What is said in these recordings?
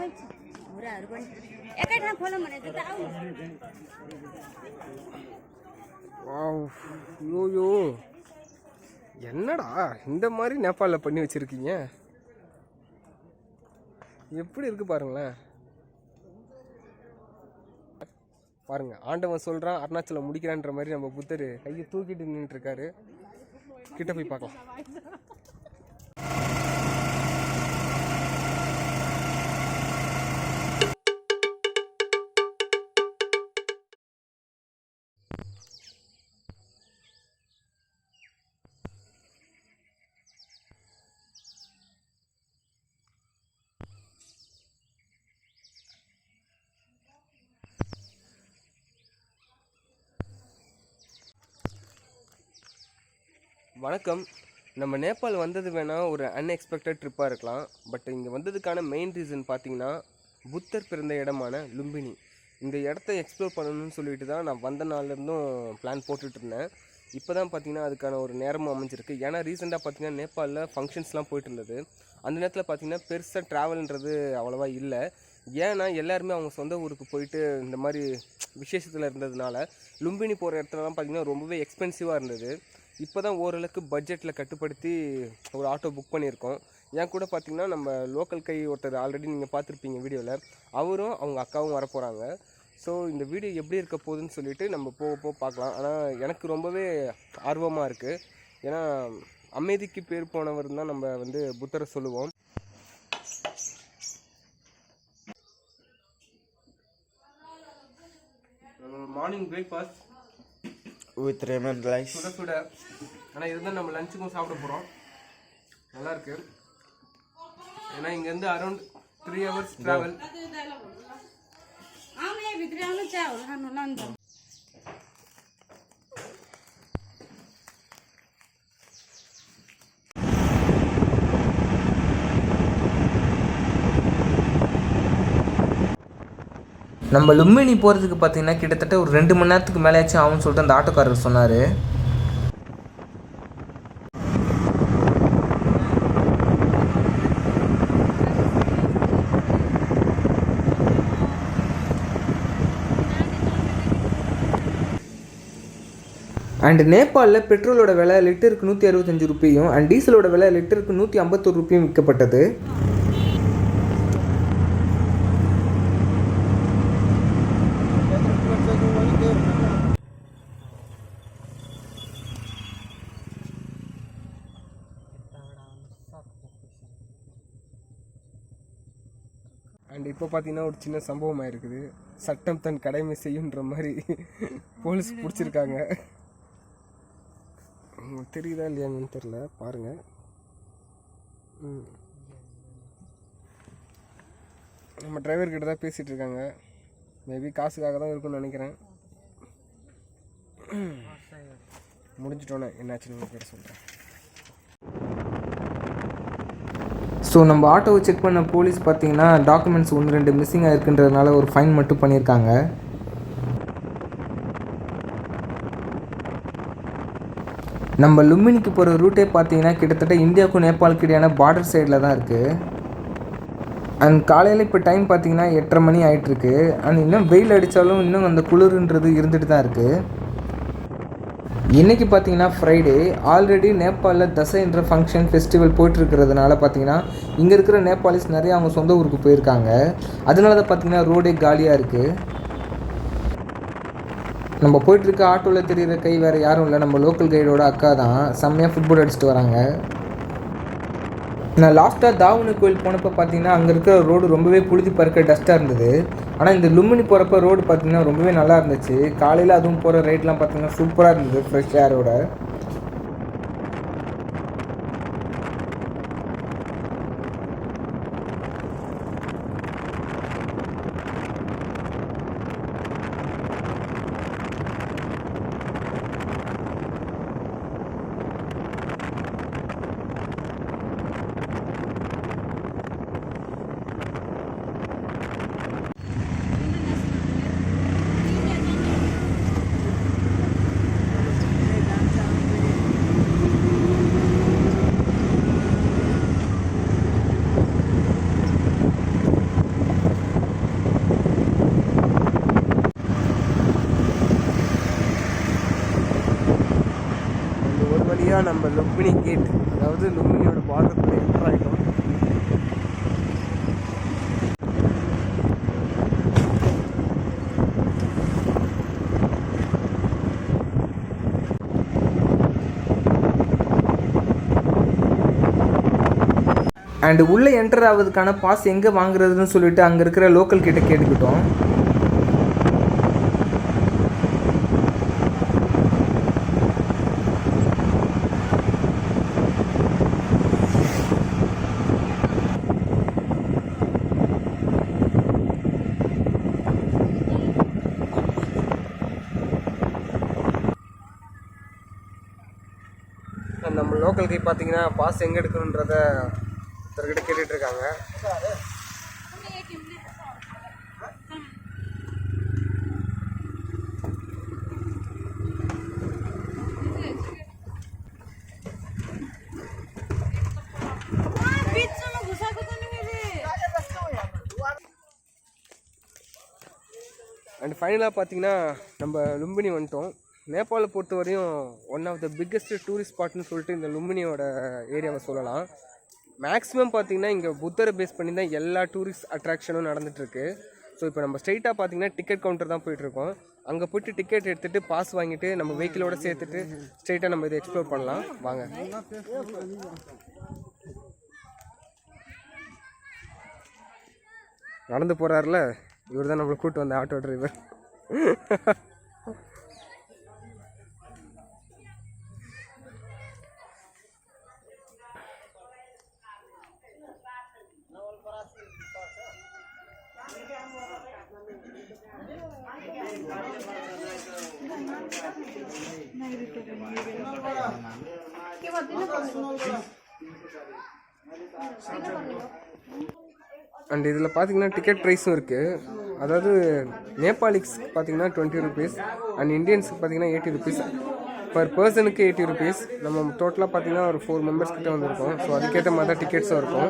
ஐயோ என்னடா இந்த மாதிரி நேபாளில் பண்ணி வச்சுருக்கீங்க, எப்படி இருக்கு பாருங்களேன். பாருங்க, ஆண்டவன் சொல்கிறான் அருணாச்சலம் முடிக்கிறான்ற மாதிரி நம்ம புத்தர் கையை தூக்கிட்டு நின்றுட்டு இருக்காரு. கிட்ட போய் பார்க்கலாம். வணக்கம். நம்ம நேபாள் வந்தது வேணால் ஒரு அன்எக்ஸ்பெக்டட் ட்ரிப்பாக இருக்கலாம். பட் இங்கே வந்ததுக்கான மெயின் ரீசன் பார்த்திங்கன்னா புத்தர் பிறந்த இடமான லும்பினி. இந்த இடத்த எக்ஸ்ப்ளோர் பண்ணணும்னு சொல்லிட்டு தான் நான் வந்த நாள்லேருந்தும் பிளான் போட்டுட்ருந்தேன். இப்போ தான் பார்த்திங்கன்னா அதுக்கான ஒரு நேரமும் அமைஞ்சிருக்கு. ஏன்னா ரீசெண்டாக பார்த்திங்கன்னா நேபாளில் ஃபங்க்ஷன்ஸ்லாம் போயிட்டு இருந்தது. அந்த நேரத்தில் பார்த்திங்கன்னா பெருசாக ட்ராவல்ன்றது அவ்வளோவா இல்லை. ஏன்னா எல்லாருமே அவங்க சொந்த ஊருக்கு போயிட்டு இந்த மாதிரி விசேஷத்தில் இருந்ததுனால லும்பினி போகிற இடத்துலலாம் பார்த்திங்கன்னா ரொம்பவே எக்ஸ்பென்சிவாக இருந்தது. இப்போ தான் ஓரளவுக்கு பட்ஜெட்டில் கட்டுப்படுத்தி ஒரு ஆட்டோ புக் பண்ணியிருக்கோம். ஏன் கூட பார்த்திங்கன்னா நம்ம லோக்கல் கை ஒருத்தர் ஆல்ரெடி நீங்கள் பார்த்துருப்பீங்க வீடியோவில், அவரும் அவங்க அக்காவும் வர போகிறாங்க. ஸோ இந்த வீடியோ எப்படி இருக்க போகுதுன்னு சொல்லிவிட்டு நம்ம போக பார்க்கலாம். ஆனால் எனக்கு ரொம்பவே ஆர்வமாக இருக்குது. ஏன்னா அமைதிக்கு பேர் போனவர் தான் நம்ம வந்து புத்தரை சொல்லுவோம். Morning breakfast with lemon rice சுட. ஆனால் இதுதான் நம்ம லஞ்சுக்கும் சாப்பிட போகிறோம். நல்லாயிருக்கு. ஏன்னா இங்கேருந்து அரௌண்ட் 3 hours ட்ராவல். நம்ம லும்பினி போகிறதுக்கு பார்த்தீங்கன்னா கிட்டத்தட்ட ஒரு 2 மணி நேரத்துக்கு மேலேயாச்சும் ஆகும்னு சொல்லிட்டு அந்த ஆட்டோக்காரர் சொன்னார். அண்ட் நேபாளில் பெட்ரோலோட விலை லிட்டருக்கு 165 ரூபாயும் அண்ட் டீசலோட விலை லிட்டருக்கு 151 ரூபாயும் விற்கப்பட்டது. அண்ட் இப்போ பார்த்தீங்கன்னா ஒரு சின்ன சம்பவமாக இருக்குது. சட்டம் தன் கடமை செய்யுன்ற மாதிரி போலீஸ் பிடிச்சிருக்காங்க. தெரியுதா இல்லையான்னு தெரில, பாருங்கள். நம்ம டிரைவர்கிட்ட தான் பேசிகிட்டு இருக்காங்க. மேபி காசுக்காக தான் இருக்குன்னு நினைக்கிறேன். முடிஞ்சிட்டோன்னே என்னாச்சுன்னு உங்களுக்கு சொல்கிறேன். ஸோ நம்ம ஆட்டோவை செக் பண்ண போலீஸ் பார்த்தீங்கன்னா டாக்குமெண்ட்ஸ் 1-2 மிஸ்ஸிங் ஆகிருக்குன்றதுனால ஒரு ஃபைன் மட்டும் பண்ணியிருக்காங்க. நம்ம லும்பினிக்கு போகிற ரூட்டே பார்த்தீங்கன்னா கிட்டத்தட்ட இந்தியாவுக்கும் நேபாளுக்கு இடையான பார்டர் சைடில் தான் இருக்குது. அண்ட் காலையில் இப்போ டைம் பார்த்தீங்கன்னா 8:30 மணி ஆகிட்டுருக்கு. அண்ட் இன்னும் வெயில் அடித்தாலும் இன்னும் அந்த குளிர்ன்றது இருந்துகிட்டு தான் இருக்குது. இன்றைக்கி பார்த்தீங்கன்னா ஃப்ரைடே. ஆல்ரெடி நேபாளில் தசைன்ற ஃபங்க்ஷன் ஃபெஸ்டிவல் போயிட்டுருக்கிறதுனால பார்த்தீங்கன்னா இங்கே இருக்கிற நேபாளிஸ் நிறையா அவங்க சொந்த ஊருக்கு போயிருக்காங்க. அதனால தான் பார்த்தீங்கன்னா ரோடே காலியாக இருக்குது. நம்ம போயிட்டுருக்க ஆட்டோவில் தெரிகிற கை வேறு யாரும் இல்லை, நம்ம லோக்கல் கைடோட அக்கா தான். செம்மையாக ஃபுட்பால் அடிச்சுட்டு வராங்க. நான் லாஸ்ட்டாக தாவுனு கோயில் போனப்போ பார்த்தீங்கன்னா அங்கே இருக்கிற ரோடு ரொம்பவே புழுதி பறக்க டஸ்ட்டாக இருந்தது. ஆனால் இந்த லும்பினி போகிறப்ப ரோடு பார்த்திங்கன்னா ரொம்பவே நல்லா இருந்துச்சு. காலையில் அதுவும் போகிற ரைட்லாம் பார்த்திங்கன்னா சூப்பராக இருந்தது ஃப்ரெஷ் ஏரோட. இதுதான் நம்ம லும்பினி கேட், அதாவது லும்பினியோட பார்டருக்குள்ளே என்டர் ஆகிட்டோம். அண்டு உள்ளே என்டர் ஆகுறதுக்கான பாஸ் எங்கே வாங்குறதுன்னு சொல்லிட்டு அங்கே இருக்கிற லோக்கல் கிட்ட கேட்டுக்கிட்டோம். நம்ம லோக்கலுக்கு பார்த்தீங்கன்னா பாஸ் எங்கே எடுக்கணுன்றத ஒருத்தர்கிட்ட கேட்டுட்டு இருக்காங்க. அண்ட் ஃபைனலாக பார்த்தீங்கன்னா நம்ம லும்பினி வந்துட்டோம். நேபாளை பொறுத்த வரையும் one of the biggest tourist ஸ்பாட்னு சொல்லிட்டு இந்த லும்பினியோட ஏரியாவை சொல்லலாம். மேக்ஸிமம் பார்த்தீங்கன்னா இங்கே புத்தரை பேஸ் பண்ணி தான் எல்லா டூரிஸ்ட் அட்ராக்ஷனும் நடந்துகிட்ருக்கு. ஸோ இப்போ நம்ம ஸ்ட்ரைட்டாக பார்த்தீங்கன்னா டிக்கெட் கவுண்டர் தான் போயிட்டுருக்கோம். அங்கே போய்ட்டு டிக்கெட் எடுத்துகிட்டு பாஸ் வாங்கிட்டு நம்ம வெஹிக்கிளோட சேர்த்துட்டு ஸ்ட்ரைட்டாக நம்ம இதை எக்ஸ்ப்ளோர் பண்ணலாம் வாங்க. நடந்து போகிறாருல இவர் தான் நம்மளை கூப்பிட்டு வந்த ஆட்டோ டிரைவர். அண்ட் இதில் பார்த்தீங்கன்னா டிக்கெட் ப்ரைஸும் இருக்குது. அதாவது நேபாளிக்ஸ் பார்த்தீங்கன்னா 20 rupees அண்ட் இந்தியன்ஸுக்கு பார்த்தீங்கன்னா 80 rupees. பர் பர்சனுக்கு 80 rupees. நம்ம டோட்டலாக பார்த்தீங்கன்னா ஒரு 4 members கிட்ட வந்திருக்கோம். ஸோ அதுக்கேற்ற மாதிரி தான் டிக்கெட்ஸும் இருக்கும்.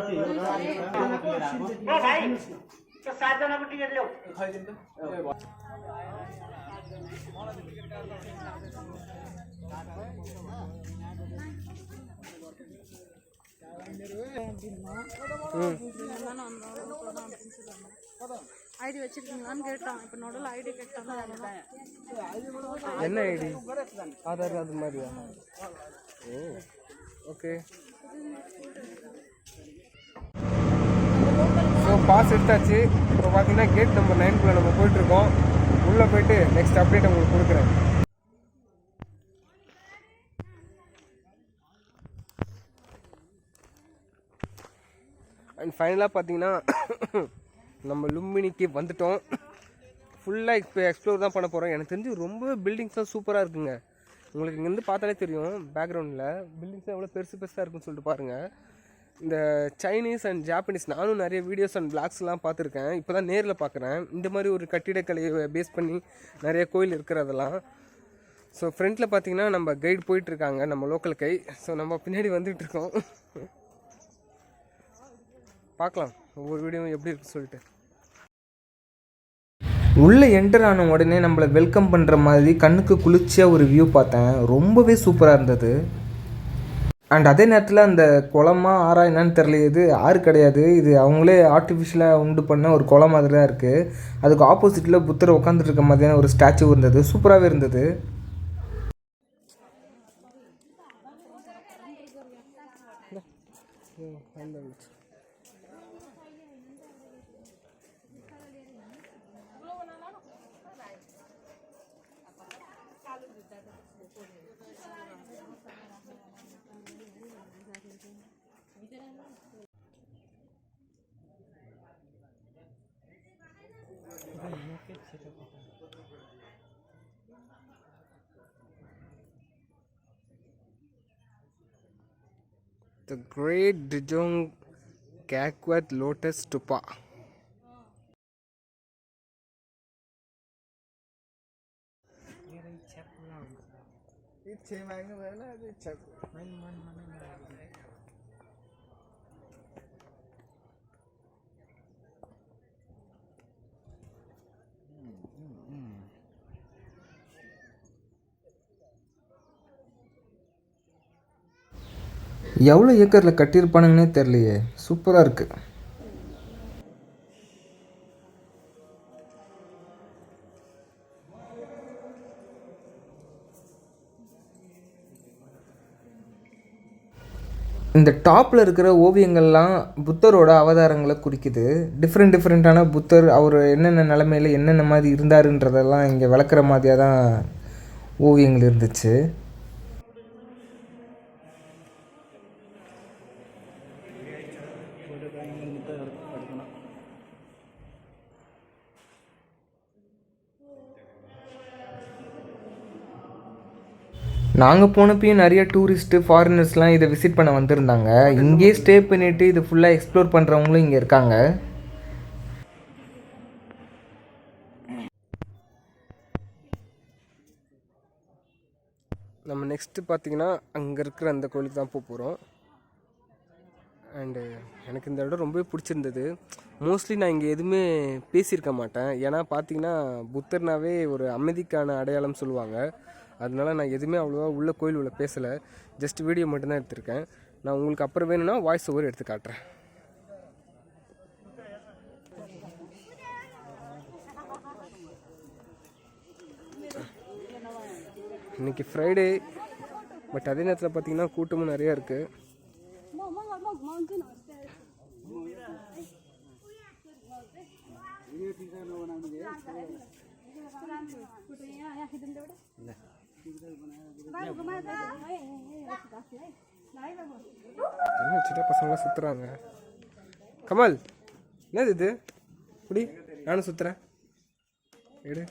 ஐடி வச்சிருக்கீங்களான்னு கேட்டான். இப்போ நடுவில் ஐடி கேட்டாங்க. என்ன ஐடி? ஆதார் அது மாதிரியா? ஓ ஓகே. ஸோ பாஸ் எடுத்தாச்சு. இப்போ பார்த்தீங்கன்னா கேட் நம்பர் 9 நம்ம போயிட்டுருக்கோம். உள்ளே போயிட்டு நெக்ஸ்ட் அப்டேட் உங்களுக்கு கொடுக்குறேன். அண்ட் ஃபைனலாக பார்த்தீங்கன்னா நம்ம லும்பினிக்கு வந்துட்டோம். ஃபுல்லாக இப்போ எக்ஸ்ப்ளோர் தான் பண்ண போகிறோம். எனக்கு தெரிஞ்சு ரொம்ப பில்டிங்ஸ்லாம் சூப்பராக இருக்குங்க. உங்களுக்கு இங்கேருந்து பார்த்தாலே தெரியும் பேக்ரவுண்டில் பில்டிங்ஸ்லாம் எவ்வளோ பெருசு பெருசாக இருக்குன்னு சொல்லிட்டு பாருங்கள். இந்த சைனீஸ் அண்ட் ஜாப்பனீஸ் நானும் நிறைய வீடியோஸ் அண்ட் பிளாக்ஸ்லாம் பார்த்துருக்கேன். இப்போ தான் நேரில் பார்க்குறேன் இந்த மாதிரி ஒரு கட்டிடக்கலையை பேஸ் பண்ணி நிறைய கோயில் இருக்கிறதெல்லாம். ஸோ ஃப்ரண்ட்டில் பார்த்தீங்கன்னா நம்ம கைடு போயிட்டுருக்காங்க, நம்ம லோக்கல் கை. ஸோ நம்ம பின்னாடி வந்துட்டுருக்கோம். பார்க்கலாம் ஒவ்வொரு வீடியோவும் எப்படி இருக்குன்னு சொல்லிட்டு. உள்ளே என்டர் ஆன உடனே நம்மளை வெல்கம் பண்ணுற மாதிரி கண்ணுக்கு குளிர்ச்சியாக ஒரு வியூ பார்த்தேன். ரொம்பவே சூப்பராக இருந்தது. அண்ட் அதே நேரத்தில் அந்த குளமா ஆறா என்னன்னு தெரியல, இது ஆறு கிடையாது, இது அவங்களே ஆர்டிஃபிஷியலாக உண்டு பண்ண ஒரு குளம் மாதிரி தான் இருக்குது. அதுக்கு ஆப்போசிட்டில் புத்தர் உட்காந்துட்டு இருக்க மாதிரியான ஒரு ஸ்டாச்சு இருந்தது. சூப்பராகவே இருந்தது. The Great Dejong Kakwat Lotus Stupa. எவ்வளோ ஏக்கரில் கட்டியிருப்பானுங்கன்னே தெரியலையே, சூப்பராக இருக்குது. இந்த டாப்பில் இருக்கிற ஓவியங்கள்லாம் புத்தரோட அவதாரங்களை குறிக்குது. டிஃப்ரெண்ட்டான புத்தர் அவர் என்னென்ன நிலமையில் என்னென்ன மாதிரி இருந்தாருன்றதெல்லாம் இங்கே விளக்குற மாதிரியாக தான் ஓவியங்கள் இருந்துச்சு. நாங்கள் போனப்பையும் நிறைய டூரிஸ்ட்டு ஃபாரினர்ஸ்லாம் இதை விசிட் பண்ண வந்திருந்தாங்க. இங்கேயே ஸ்டே பண்ணிவிட்டு இது ஃபுல்லாக எக்ஸ்ப்ளோர் பண்ணுறவங்களும் இங்கே இருக்காங்க. நம்ம நெக்ஸ்ட்டு பார்த்திங்கன்னா அங்கே இருக்கிற அந்த கோயிலுக்கு தான் போக போகிறோம். அண்டு எனக்கு இந்த இடம் ரொம்பவே பிடிச்சிருந்தது. மோஸ்ட்லி நான் இங்கே எதுவுமே பேசியிருக்க மாட்டேன். ஏன்னா பார்த்திங்கன்னா புத்தர்னாவே ஒரு அமைதிக்கான அடையாளம் சொல்லுவாங்க. அதனால நான் எதுவுமே அவ்வளோவா உள்ள கோயில் உள்ள பேசலை. ஜஸ்ட் வீடியோ மட்டும்தான் எடுத்திருக்கேன். நான் உங்களுக்கு அப்புறம் வேணும்னா வாய்ஸ் ஓவர் எடுத்து காட்டுறேன். இன்றைக்கி ஃப்ரைடே, பட் அதே நேரத்தில் பார்த்திங்கன்னா கூட்டமும் நிறையா இருக்குது. என்ன சின்ன பசங்களாம் சுற்றுறாங்க. கமல், என்னது இது? இப்படி நானும் சுற்றுறேன். எடு.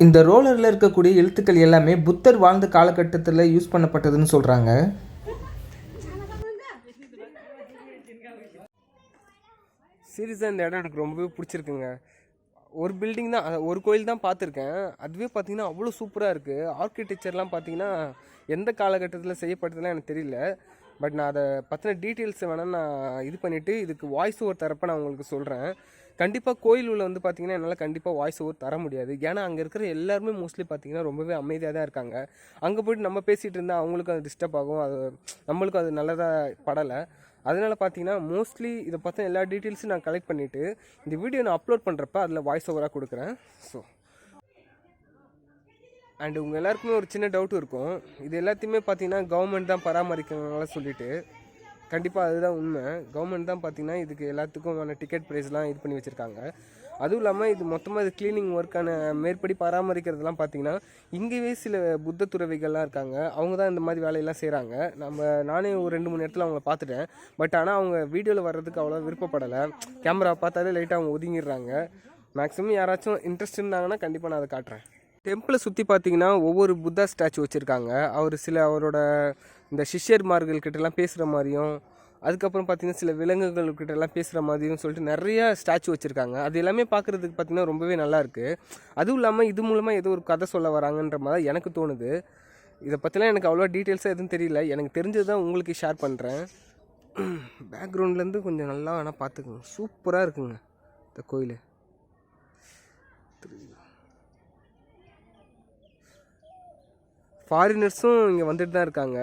இந்த ரோலரில் இருக்கக்கூடிய எழுத்துக்கள் எல்லாமே புத்தர் வாழ்ந்த காலகட்டத்தில் யூஸ் பண்ணப்பட்டதுன்னு சொல்கிறாங்க. சீரியஸாக இந்த இடம் எனக்கு ரொம்பவே பிடிச்சிருக்குங்க. ஒரு பில்டிங் தான், ஒரு கோயில் தான் பார்த்துருக்கேன். அதுவே பார்த்திங்கன்னா அவ்வளோ சூப்பராக இருக்குது. ஆர்கிடெக்சர்லாம் பார்த்திங்கன்னா எந்த காலகட்டத்தில் செய்யப்பட்டதுலாம் எனக்கு தெரியல. பட் நான் அதை பற்றின டீட்டெயில்ஸை வேணால் நான் இது பண்ணிவிட்டு இதுக்கு வாய்ஸ் ஓவர் தரப்போ நான் உங்களுக்கு சொல்கிறேன். கண்டிப்பாக கோயில் உள்ள வந்து பார்த்திங்கன்னா என்னால் கண்டிப்பாக வாய்ஸ் ஓவர் தர முடியாது. ஏன்னா அங்கே இருக்கிற எல்லாருமே மோஸ்ட்லி பார்த்திங்கன்னா ரொம்பவே அமைதியாக தான் இருக்காங்க. அங்கே போய்ட்டு நம்ம பேசிகிட்டு இருந்தால் அவங்களுக்கும் அது டிஸ்டர்ப் ஆகும், அது நம்மளுக்கும் அது நல்லதாக படலை. அதனால் பார்த்தீங்கன்னா மோஸ்ட்லி இதை பற்றின எல்லா டீட்டெயில்ஸும் நான் கலெக்ட் பண்ணிவிட்டு இந்த வீடியோ நான் அப்லோட் பண்ணுறப்ப அதில் வாய்ஸ் ஓவராக கொடுக்குறேன். ஸோ அண்டு உங்கள் எல்லாருக்குமே ஒரு சின்ன டவுட் இருக்கும், இது எல்லாத்தையுமே பார்த்தீங்கன்னா கவர்மெண்ட் தான் பராமரிக்கிறாங்களா சொல்லிட்டு. கண்டிப்பாக அதுதான் உண்மை. கவர்மெண்ட் தான் பார்த்திங்கன்னா இதுக்கு எல்லாத்துக்குமான டிக்கெட் ப்ரைஸ்லாம் இது பண்ணி வச்சுருக்காங்க. அதுவும் இல்லாமல் இது மொத்தமாக இது க்ளீனிங் ஒர்க்கான மேற்படி பராமரிக்கிறதுலாம் பார்த்திங்கன்னா இங்கேயே சில புத்த துறவிகள்லாம் இருக்காங்க. அவங்க தான் இந்த மாதிரி வேலையெல்லாம் செய்கிறாங்க. நானே ஒரு 2-3 இடத்துல அவங்கள பார்த்துட்டேன். பட் ஆனால் அவங்க வீடியோவில் வர்றதுக்கு அவ்வளோ விருப்பப்படலை. கேமரா பார்த்தாலே லைட்டாக அவங்க ஒதுங்கிடுறாங்க. மேக்ஸிமம் யாராச்சும் இன்ட்ரெஸ்ட் இருந்தாங்கன்னா கண்டிப்பாக நான் அதை காட்டுறேன். டெம்பிளை சுற்றி பார்த்திங்கன்னா ஒவ்வொரு புத்தா ஸ்டாச்சு வச்சுருக்காங்க. அவரோட இந்த சிஷ்யர்மார்கள்கிட்டலாம் பேசுகிற மாதிரியும், அதுக்கப்புறம் பார்த்திங்கன்னா சில விலங்குகள்கிட்டலாம் பேசுகிற மாதிரியும் சொல்லிட்டு நிறையா ஸ்டாச்சு வச்சுருக்காங்க. அது எல்லாமே பார்க்குறதுக்கு பார்த்திங்கன்னா ரொம்பவே நல்லாயிருக்கு. அதுவும் இல்லாமல் இது மூலமாக ஏதோ ஒரு கதை சொல்ல வராங்கன்ற மாதிரி எனக்கு தோணுது. இதை பற்றிலாம் எனக்கு அவ்வளோ டீட்டெயில்ஸாக எதுவும் தெரியல. எனக்கு தெரிஞ்சது தான் உங்களுக்கு ஷேர் பண்ணுறேன். பேக்ரவுண்ட்லேருந்து கொஞ்சம் நல்லா வேணால் பார்த்துக்குங்க. சூப்பராக இருக்குங்க இந்த கோயில். ஃபாரினர்ஸும் இங்கே வந்துட்டு தான் இருக்காங்க.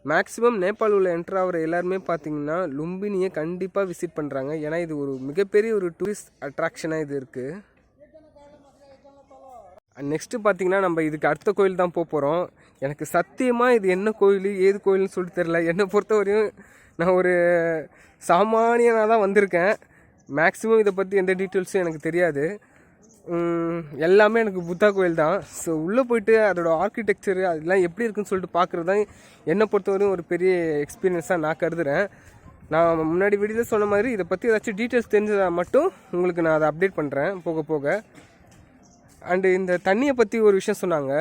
மேக்ஸிமம் நேபாள் உள்ள என்ட்ரு ஆகிற எல்லாருமே பார்த்திங்கன்னா லும்பினியை கண்டிப்பாக விசிட் பண்ணுறாங்க. ஏன்னா இது ஒரு மிகப்பெரிய ஒரு டூரிஸ்ட் அட்ராக்ஷனாக இது இருக்குது. நெக்ஸ்ட்டு பார்த்திங்கன்னா நம்ம இதுக்கு அடுத்த கோயில் தான் போக போகிறோம். எனக்கு சத்தியமாக இது என்ன கோயில் ஏது கோயில்னு சொல்லிட்டு தெரில. என்னை பொறுத்தவரையும் நான் ஒரு சாமானியனாக தான் வந்திருக்கேன். மேக்ஸிமம் இதை பற்றி எந்த டீட்டெயில்ஸும் எனக்கு தெரியாது. எல்லாமே எனக்கு புத்தா கோயில் தான். ஸோ உள்ளே போயிட்டு அதோட ஆர்கிடெக்சரு அதெல்லாம் எப்படி இருக்குன்னு சொல்லிட்டு பார்க்குறது தான் என்னை பொறுத்தவரையும் ஒரு பெரிய எக்ஸ்பீரியன்ஸாக நான் கருதுகிறேன். நான் முன்னாடி வீடியோவில் சொன்ன மாதிரி இதை பற்றி ஏதாச்சும் டீட்டெயில்ஸ் தெரிஞ்சதாக மட்டும் உங்களுக்கு நான் அதை அப்டேட் பண்ணுறேன் போக போக. அண்டு இந்த தண்ணியை பற்றி ஒரு விஷயம் சொன்னாங்க.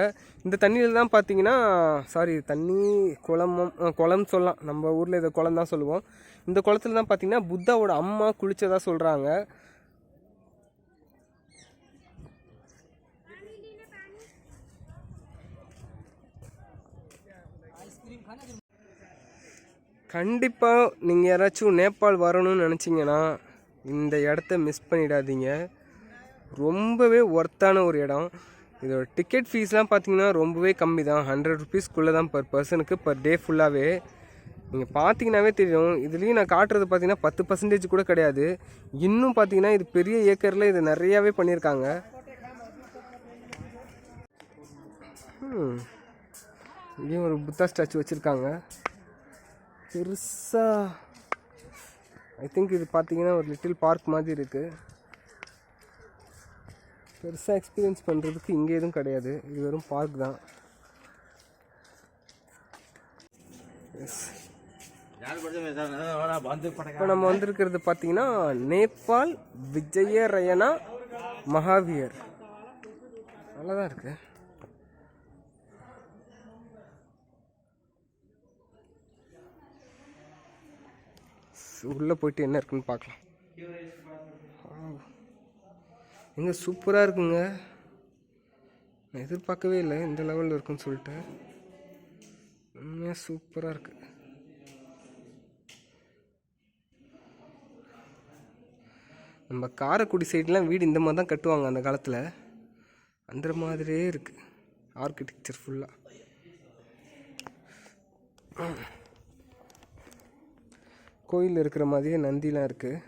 இந்த தண்ணியில் தான் பார்த்தீங்கன்னா தண்ணி குளம் சொல்லலாம். நம்ம ஊரில் இதை குளம் தான் சொல்லுவோம். இந்த குளத்துல தான் பார்த்தீங்கன்னா புத்தாவோட அம்மா குளித்ததாக சொல்கிறாங்க. கண்டிப்பாக நீங்கள் யாராச்சும் நேபாள் வரணும்னு நினச்சிங்கன்னா இந்த இடத்த மிஸ் பண்ணிடாதீங்க. ரொம்பவே ஒர்த்தான ஒரு இடம். இதோட டிக்கெட் ஃபீஸ்லாம் பார்த்தீங்கன்னா ரொம்பவே கம்மி தான், 100 ருபீஸ்க்குள்ளே தான் பர் பர்சனுக்கு பர் டே ஃபுல்லாகவே. நீங்கள் பார்த்தீங்கன்னாவே தெரியும். இதுலேயும் நான் காட்டுறது பார்த்தீங்கன்னா 10% கூட கிடையாது. இன்னும் பார்த்தீங்கன்னா இது பெரிய ஏக்கரில் இது நிறையாவே பண்ணியிருக்காங்க. இங்கேயும் ஒரு புத்தா ஸ்டாச்சு வச்சுருக்காங்க பெருசாக. ஐ திங்க் இது பார்த்தீங்கன்னா ஒரு லிட்டில் பார்க் மாதிரி இருக்குது. பெருசாக எக்ஸ்பீரியன்ஸ் பண்ணுறதுக்கு இங்கே எதுவும் கிடையாது, இது வெறும் பார்க் தான். இப்போ நம்ம வந்திருக்கிறது பார்த்தீங்கன்னா நேபாள் விஜயரயனா மகாவீர். நல்லா தான் இருக்குது. உள்ளே போயிட்டு என்ன இருக்குன்னு பார்க்கலாம். எங்க சூப்பராக இருக்குங்க. நான் எதிர்பார்க்கவே இல்லை இந்த லெவலில் இருக்குன்னு சொல்லிட்டு. உண்மையாக சூப்பராக இருக்குது. நம்ம காரைக்குடி சைட்லாம் வீடு இந்த மாதிரி தான் கட்டுவாங்க அந்த காலத்தில். அந்த மாதிரியே இருக்குது ஆர்கிடெக்சர் ஃபுல்லாக. கோயில் இருக்கிற மாதிரியே நந்திலாம் இருக்குது.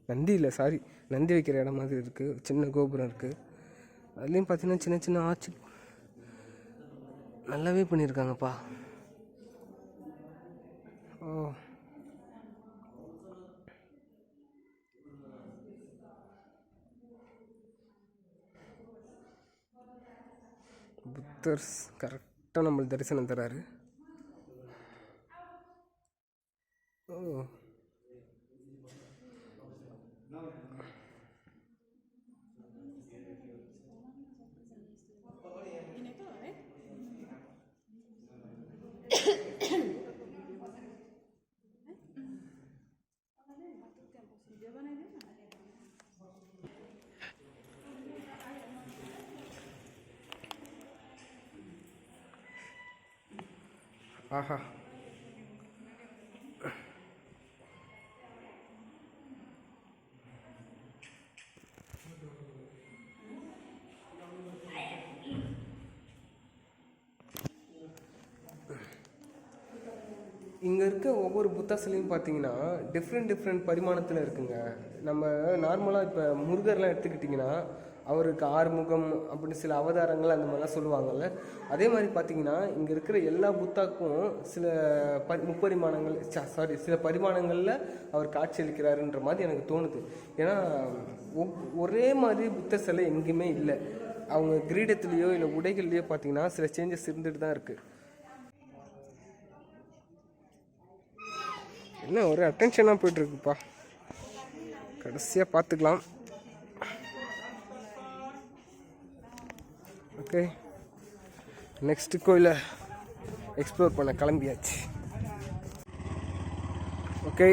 நந்தி இல்லை, சாரி, நந்தி வைக்கிற இடம் மாதிரி இருக்குது. சின்ன கோபுரம் இருக்குது. அதுலேயும் பார்த்தீங்கன்னா சின்ன சின்ன ஆர்ச் நல்லாவே பண்ணியிருக்காங்கப்பா. ஓ, புத்தர் கரெக்டாக நம்மளுக்கு தரிசனம் தராரு. ஓ, ஆஹா, இங்கே இருக்க ஒவ்வொரு புத்தா சிலையும் பார்த்தீங்கன்னா டிஃப்ரெண்ட் பரிமாணத்தில் இருக்குங்க. நம்ம நார்மலாக இப்போ முருகர்லாம் எடுத்துக்கிட்டிங்கன்னா அவருக்கு 6 முகம் அப்படின்னு சில அவதாரங்கள் அந்த மாதிரிலாம் சொல்லுவாங்கள்ல. அதே மாதிரி பார்த்தீங்கன்னா இங்கே இருக்கிற எல்லா புத்தாக்கும் சில முப்பரிமாணங்கள், சில பரிமாணங்களில் அவர் காட்சியளிக்கிறாருன்ற மாதிரி எனக்கு தோணுது. ஏன்னா ஒரே மாதிரி புத்த சிலை எங்கேயுமே இல்லை. அவங்க கிரீடத்துலேயோ இல்லை உடைகள்லையோ பார்த்தீங்கன்னா சில சேஞ்சஸ் இருந்துட்டு தான் இருக்குது. என்ன ஒரு அட்டென்ஷனாக போய்ட்டுருக்குப்பா. கடைசியாக பார்த்துக்கலாம். ஓகே, நெக்ஸ்ட்டு கோயிலை எக்ஸ்ப்ளோர் பண்ண கிளம்பியாச்சு. ஓகே,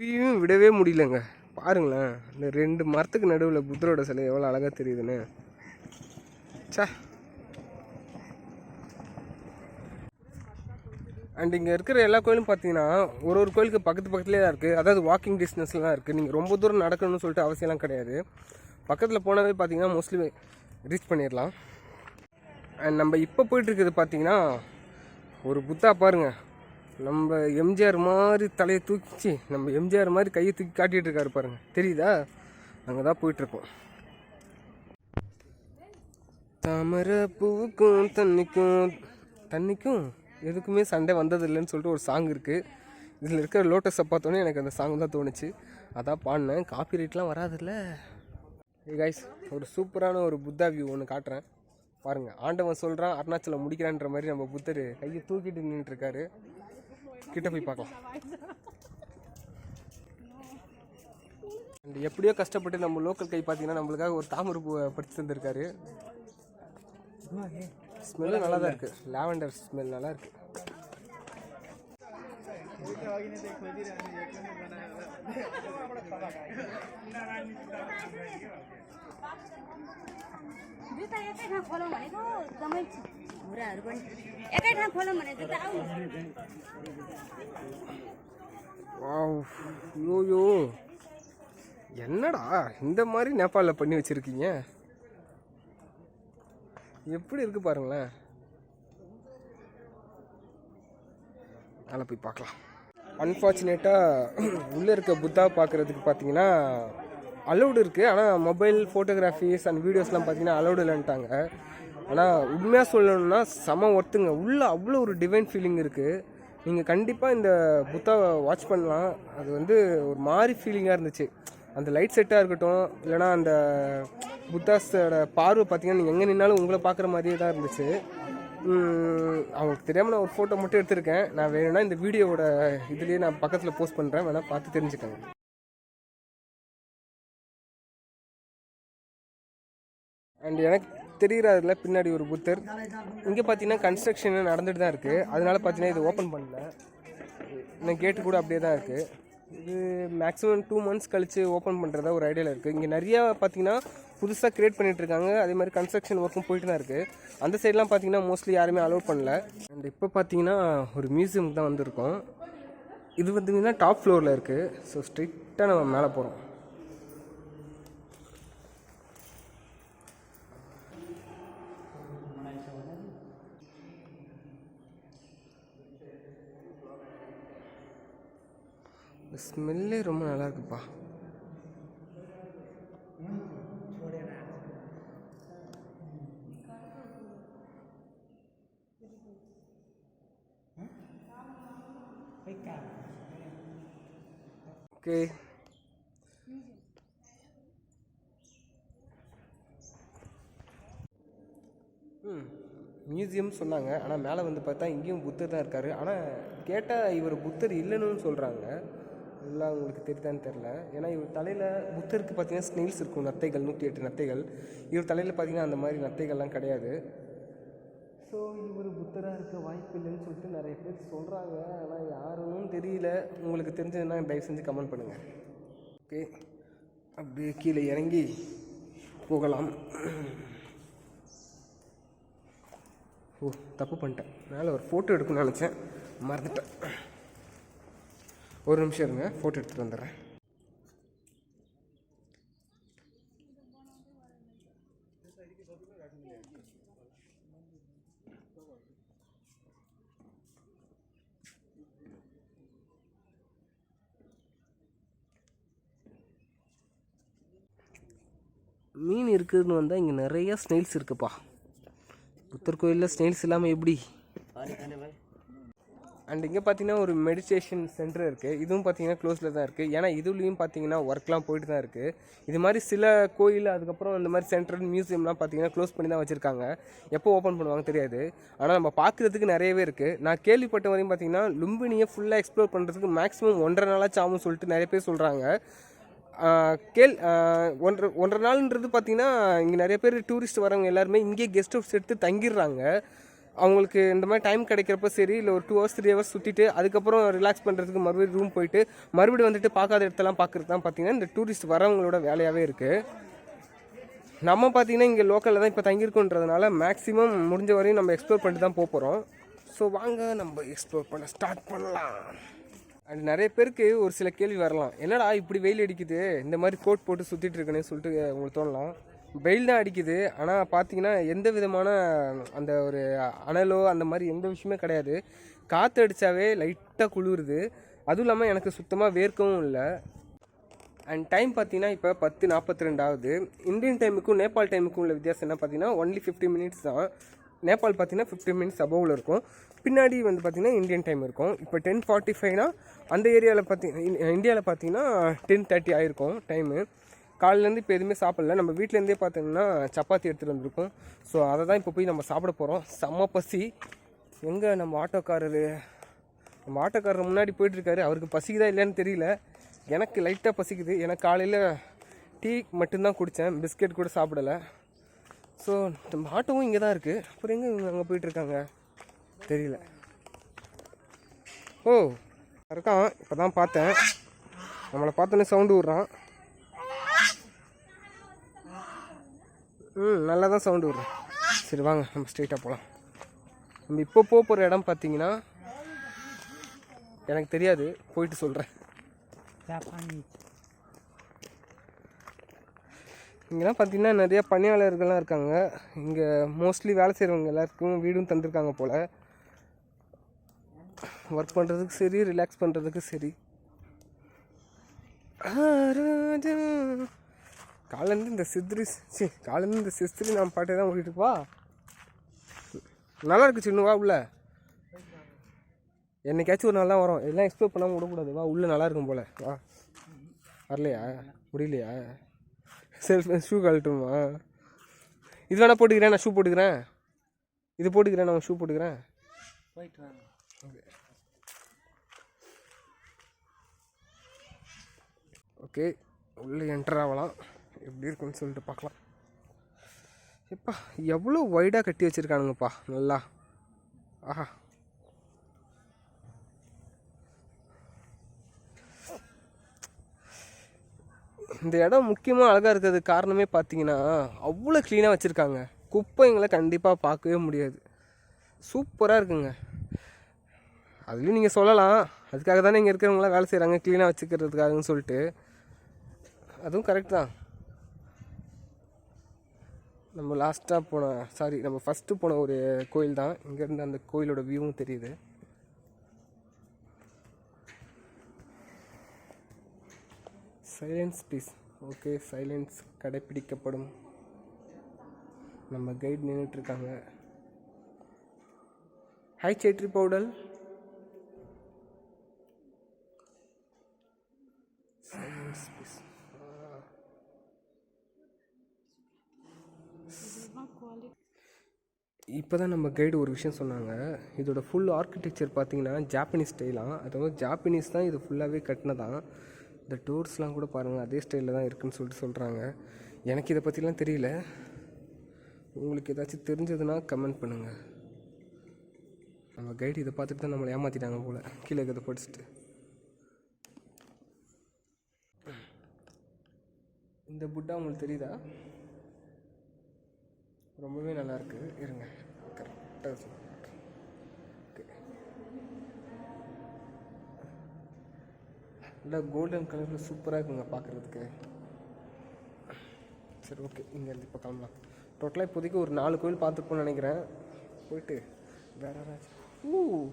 இதையும் விடவே முடியலங்க. பாருங்களேன், இந்த 2 மரத்துக்கு நடுவில் புத்தரோட சிலை எவ்வளோ அழகாக தெரியுதுன்னு. சா. அண்ட் இங்கே இருக்கிற எல்லா கோயிலும் பார்த்தீங்கன்னா ஒரு கோயிலுக்கு பக்கத்துலேயே தான் இருக்குது. அதாவது வாக்கிங் டிஸ்டன்ஸில் தான் இருக்குது. நீங்கள் ரொம்ப தூரம் நடக்கணும்னு சொல்லிட்டு அவசியம்லாம் கிடையாது. பக்கத்தில் போனவே பார்த்தீங்கன்னா மோஸ்ட்லி ரீச் பண்ணிடலாம். அண்ட் நம்ம இப்போ போயிட்டுருக்குது பார்த்தீங்கன்னா ஒரு புத்தா பாருங்கள், நம்ம எம்ஜிஆர் மாதிரி தலையை தூக்கிச்சு, நம்ம எம்ஜிஆர் மாதிரி கையை தூக்கி காட்டிகிட்டு இருக்காரு பாருங்கள், தெரியுதா? அங்கே தான் போயிட்டுருக்கோம். தாமரை பூவுக்கும் தண்ணிக்கும் எதுக்குமே சண்டை வந்ததில்லைன்னு சொல்லிட்டு ஒரு சாங் இருக்குது. இதில் இருக்கிற லோட்டஸை பார்த்தோன்னே எனக்கு அந்த சாங் தான் தோணுச்சு, அதான் பாடினேன். காப்பி ரைட்லாம் வராதுல்ல. ஏ கைஸ், ஒரு சூப்பரான ஒரு புத்தா வியூ ஒன்று காட்டுறேன் பாருங்கள். ஆண்டவன் சொல்கிறான், அருணாச்சலம் முடிக்கிறான்ற மாதிரி நம்ம புத்தர் கையை தூக்கிட்டு நின்றுட்டுருக்காரு. கிட்ட போய் பார்க்கலாம். அண்ட் எப்படியோ கஷ்டப்பட்டு நம்ம லோக்கல் கை பார்த்தீங்கன்னா நம்மளுக்காக ஒரு தாமரை பூவை பறித்து தந்திருக்காரு. ஸ்மெல்லு நல்லா தான் இருக்குது, லாவெண்டர் ஸ்மெல் நல்லா இருக்குது. जुत्ता यतै खोलौँ भनेको एकदमै வாவ், ஐயோயோ, என்னடா இந்த மாதிரி நேபாளில் பண்ணி வச்சுருக்கீங்க, எப்படி இருக்கு பாருங்களேன். அதில் போய் பார்க்கலாம். அன்ஃபார்ச்சுனேட்டாக உள்ளே இருக்க புத்தா பார்க்குறதுக்கு பார்த்தீங்கன்னா அலௌடு இருக்குது, ஆனால் மொபைல் ஃபோட்டோகிராஃபிஸ் அண்ட் வீடியோஸ்லாம் பார்த்தீங்கன்னா அலௌடு இல்லைன்ட்டாங்க. ஆனால் உண்மையாக சொல்லணும்னா செம ஒர்த்துங்க, உள்ளே அவ்வளோ ஒரு டிவைன் ஃபீலிங் இருக்குது. நீங்கள் கண்டிப்பாக இந்த புத்தாவை வாட்ச் பண்ணலாம். அது வந்து ஒரு மாதிரி ஃபீலிங்காக இருந்துச்சு. அந்த லைட் செட்டாக இருக்கட்டும், இல்லைனா அந்த புத்தாஸோட பார்வை பார்த்தீங்கன்னா நீங்கள் எங்கே நின்னாலும் உங்களை பார்க்குற மாதிரியே தான் இருந்துச்சு. அவங்களுக்கு தெரியாமல் நான் ஒரு ஃபோட்டோ மட்டும் எடுத்திருக்கேன். நான் வேணும்னா இந்த வீடியோவோட இதுலேயே நான் பக்கத்தில் போஸ்ட் பண்ணுறேன், வேணால் பார்த்து தெரிஞ்சுக்கோங்க. அண்ட் எனக்கு தெரிகிறதுல பின்னாடி ஒரு புத்தர். இங்கே பார்த்தீங்கன்னா கன்ஸ்ட்ரக்ஷன் நடந்துட்டு தான் இருக்குது, அதனால பார்த்தீங்கன்னா இது ஓப்பன் பண்ணல. இன்னும் கேட்டு கூட அப்படியே தான் இருக்குது. இது மேக்ஸிமம் 2 months கழித்து ஓப்பன் பண்ணுறதா ஒரு ஐடியாவில் இருக்குது. இங்கே நிறையா பார்த்தீங்கன்னா புதுசாக க்ரியேட் பண்ணிகிட்ருக்காங்க. அதே மாதிரி கன்ஸ்ட்ரக்ஷன் ஒர்க்கும் போயிட்டு தான் இருக்குது. அந்த சைட்லாம் பார்த்தீங்கன்னா மோஸ்ட்லி யாருமே அலோவ் பண்ணல. அண்ட் இப்போ பார்த்தீங்கன்னா ஒரு மியூசியமுக்கு தான் வந்திருக்கோம். இது பார்த்தீங்கன்னா டாப் ஃப்ளோரில் இருக்குது. ஸோ ஸ்ட்ரிக்டாக நம்ம மேலே போகிறோம். ஸ்மெல்லே ரொம்ப நல்லா இருக்குப்பா. ஓகே, மியூசியம் சொன்னாங்க. ஆனால் மேலே வந்து பார்த்தா இங்கேயும் புத்தர் தான் இருக்கார். ஆனால் கேட்டால் இவர் புத்தர் இல்லைன்னு சொல்கிறாங்க. எல்லாம் உங்களுக்கு தெரியுதான்னு தெரில. ஏன்னா இவர் தலையில் புத்தருக்கு பார்த்தீங்கன்னா ஸ்னெயில்ஸ் இருக்கும், நத்தைகள், 108 நத்தைகள். இவர் தலையில் பார்த்தீங்கன்னா அந்த மாதிரி நத்தைகள்லாம் கிடையாது. ஸோ இவர் புத்தராக இருக்க வாய்ப்பு இல்லைன்னு சொல்லிட்டு நிறைய பேர் சொல்கிறாங்க. ஆனால் யாருன்னு தெரியல. உங்களுக்கு தெரிஞ்சதுன்னா தயவு செஞ்சு கமெண்ட் பண்ணுங்கள். ஓகே, அப்படியே கீழே இறங்கி போகலாம். ஓ, தப்பு பண்ணிட்டேன். மேலே ஒரு ஃபோட்டோ எடுக்கணும்னு நினச்சேன், மறந்துட்டேன். ஒரு நிமிஷம் இருங்க, ஃபோட்டோ எடுத்துகிட்டு வந்துடுறேன். மீன் இருக்குதுன்னு வந்தால் இங்கே நிறையா ஸ்னெயில்ஸ் இருக்குப்பா. புத்தர் கோயிலில் ஸ்னெயில்ஸ் இல்லாமல் எப்படி? அண்ட் இங்கே பார்த்தீங்கன்னா ஒரு மெடிடேஷன் சென்டர் இருக்குது. இதுவும் பார்த்தீங்கன்னா க்ளோஸில் தான் இருக்குது. ஏன்னா இதுலேயும் பார்த்தீங்கன்னா ஒர்க்லாம் போயிட்டு தான் இருக்குது. இது மாதிரி சில கோயில், அதுக்கப்புறம் இந்த மாதிரி சென்டர், மியூசியம்லாம் பார்த்தீங்கன்னா க்ளோஸ் பண்ணி தான் வச்சுருக்காங்க. எப்போ ஓப்பன் பண்ணுவாங்க தெரியாது. ஆனால் நம்ம பார்க்குறதுக்கு நிறையவே இருக்குது. நான் கேள்விப்பட்ட வரையும் பார்த்தீங்கன்னா லும்பினியை ஃபுல்லாக எக்ஸ்ப்ளோர் பண்ணுறதுக்கு மேக்ஸிமம் 1.5 நாளாச்சு ஆகும்னு சொல்லிட்டு நிறைய பேர் சொல்கிறாங்க. 1.5 நாள்ன்றது பார்த்தீங்கன்னா இங்கே நிறைய பேர் டூரிஸ்ட் வரவங்க எல்லாருமே இங்கே கெஸ்ட் ஹவுஸ் எடுத்து தங்கிடுறாங்க. அவங்களுக்கு இந்த மாதிரி டைம் கிடைக்கிறப்ப சரி, இல்லை ஒரு 2 hours 3 hours சுற்றிட்டு அதுக்கப்புறம் ரிலாக்ஸ் பண்ணுறதுக்கு மறுபடியும் ரூம் போயிட்டு மறுபடியும் வந்துட்டு பார்க்காத இடத்தெல்லாம் பார்க்குறது தான் பார்த்தீங்கன்னா இந்த டூரிஸ்ட் வரவங்களோட வேலையாகவே இருக்குது. நம்ம பார்த்தீங்கன்னா இங்கே லோக்கலில் தான் இப்போ தங்கியிருக்கோன்றதுனால மேக்ஸிமம் முடிஞ்ச வரையும் நம்ம எக்ஸ்ப்ளோர் பண்ணிட்டு தான் போகிறோம். ஸோ வாங்க நம்ம எக்ஸ்ப்ளோர் பண்ண ஸ்டார்ட் பண்ணலாம். அண்ட் நிறைய பேருக்கு ஒரு சில கேள்வி வரலாம், என்னடா இப்படி வெயில் அடிக்குது, இந்த மாதிரி கோட் போட்டு சுற்றிட்டு இருக்கேன்னு சொல்லிட்டு உங்களுக்கு தோணலாம். வெயில் தான் அடிக்குது, ஆனால் பார்த்தீங்கன்னா எந்த விதமான அந்த ஒரு அனலோ அந்த மாதிரி எந்த விஷயமே கிடையாது. காற்று அடித்தாவே லைட்டாக குளிருது. அதுவும் இல்லாமல் எனக்கு சுத்தமாக வேர்க்கவும் இல்லை. அண்ட் டைம் பார்த்தீங்கன்னா இப்போ 10:42 ஆகுது. இந்தியன் டைமுக்கும் நேபாள் டைமுக்கும் உள்ள வித்தியாசம் என்ன பார்த்தீங்கன்னா ஒன்லி 50 minutes தான். நேபாள் பார்த்தீங்கன்னா 50 minutes அபோவில் இருக்கும். பின்னாடி வந்து பார்த்திங்கன்னா இந்தியன் டைம் இருக்கும். இப்போ 10:45னா அந்த ஏரியாவில் பார்த்தீங்கன்னா இந்தியாவில் பார்த்தீங்கன்னா 10:30 ஆகிருக்கும் டைமு. காலையிலேருந்து இப்போ எதுவுமே சாப்பிடல. நம்ம வீட்டிலேருந்தே பார்த்தீங்கன்னா சப்பாத்தி எடுத்துகிட்டு வந்திருக்கோம். ஸோ அதை தான் இப்போ போய் நம்ம சாப்பிட போகிறோம். செம்ம பசி. எங்கே நம்ம ஆட்டோக்காரர் முன்னாடி போயிட்டுருக்காரு. அவருக்கு பசிக்குதா இல்லைன்னு தெரியல. எனக்கு லைட்டாக பசிக்குது. எனக்கு காலையில் டீ மட்டும்தான் குடித்தேன், பிஸ்கெட் கூட சாப்பிடலை. ஸோ நம்ம ஆட்டோவும் இங்கே தான் இருக்குது. அப்புறம் எங்கே அங்கே போயிட்டுருக்காங்க தெரியல. ஓ இருக்கான், இப்போ தான் பார்த்தேன். நம்மளை பார்த்தோன்னே சவுண்டு விட்றான். நல்லா தான் சவுண்டு விட்றான். சரி வாங்க நம்ம ஸ்ட்ரெயிட்டாக போகலாம். நம்ம இப்போ போகிற இடம் பார்த்தீங்கன்னா எனக்கு தெரியாது, போயிட்டு சொல்கிறேன். இங்கெல்லாம் பார்த்தீங்கன்னா நிறைய பணியாளர்கள்லாம் இருக்காங்க. இங்கே மோஸ்ட்லி வேலை செய்கிறவங்க எல்லாருக்கும் வீடும் தந்திருக்காங்க போல். ஒர்க் பண்ணுறதுக்கு சரி, ரிலாக்ஸ் பண்ணுறதுக்கு சரி. காலேருந்து இந்த சிஸ்திரி நான் பாட்டே தான் ஓடிட்டு வா. நல்லா இருக்கு சின்ன, வா உள்ள. என்னைக்காச்சும் ஒரு நாள் தான் வரும், எல்லாம் எக்ஸ்ப்ளோர் பண்ணாமல் விடக்கூடாது. வா உள்ளே நல்லா இருக்கும் போல். வா. வரலையா? முடியலையா? சரி ஷூ கழட்டுமா? இது வேணா போட்டுக்கிறேன், நான் ஷூ போட்டுக்கிறேன். இது போட்டுக்கிறேன், நான் ஷூ போட்டுக்கிறேன். ஓகே, உள்ளே என்டர் ஆகலாம். எப்படி இருக்குன்னு சொல்லிட்டு பார்க்கலாம். எப்பா எவ்வளோ வைடாக கட்டி வச்சுருக்கானுங்கப்பா நல்லா. ஆஹா, இந்த இடம் முக்கியமாக அழகாக இருக்கிறது காரணமே பார்த்தீங்கன்னா அவ்வளோ க்ளீனாக வச்சுருக்காங்க. குப்பைங்களை கண்டிப்பாக பார்க்கவே முடியாது. சூப்பராக இருக்குங்க. அதுலேயும் நீங்கள் சொல்லலாம், அதுக்காக தானே இங்கே இருக்கிறவங்களாம் வேலை செய்கிறாங்க, க்ளீனாக வச்சுக்கிறதுக்காகன்னு சொல்லிட்டு. அதுவும் கரெக்ட் தான். நம்ம நம்ம ஃபஸ்ட்டு போன ஒரு கோயில் தான். இங்கேருந்து அந்த கோயிலோட வியூவும் தெரியுது. Silence please. ஓகே, சைலன்ஸ் கடைப்பிடிக்கப்படும். நம்ம கைட் நின்றுட்டுருக்காங்க. Hi Chhetri Paudel. Silence please. இப்போ தான் நம்ம கைடு ஒரு விஷயம் சொன்னாங்க. இதோட ஃபுல் ஆர்கிடெக்சர் பார்த்தீங்கன்னா ஜாப்பனீஸ் ஸ்டைலாம். அதாவது ஜாப்பனீஸ் தான் இது ஃபுல்லாகவே கட்டினதான். இந்த டோர்ஸ்லாம் கூட பாருங்கள் அதே ஸ்டைலில் தான் இருக்குதுன்னு சொல்லிட்டு சொல்கிறாங்க. எனக்கு இதை பற்றிலாம் தெரியல. உங்களுக்கு ஏதாச்சும் தெரிஞ்சதுன்னா கமெண்ட் பண்ணுங்கள். நம்ம கைடு இதை பார்த்துட்டு தான் நம்மளை ஏமாற்றிட்டாங்க போல். கீழே இருக்கிறத படிச்சுட்டு. இந்த புட்டா உங்களுக்கு தெரியுதா? ரொம்பவே நல்லாயிருக்கு. இருங்க கரெக்டாக. நல்லா கோல்டன் கலரில் சூப்பராக இருக்குங்க பார்க்குறதுக்கு. சரி ஓகே, இங்கேருந்து இப்போ கிளம்பலாம். டோட்டலாக இப்போதைக்கு ஒரு 4 கோயில் பார்த்துருப்போம்னு நினைக்கிறேன். போயிட்டு வேற யாராச்சும்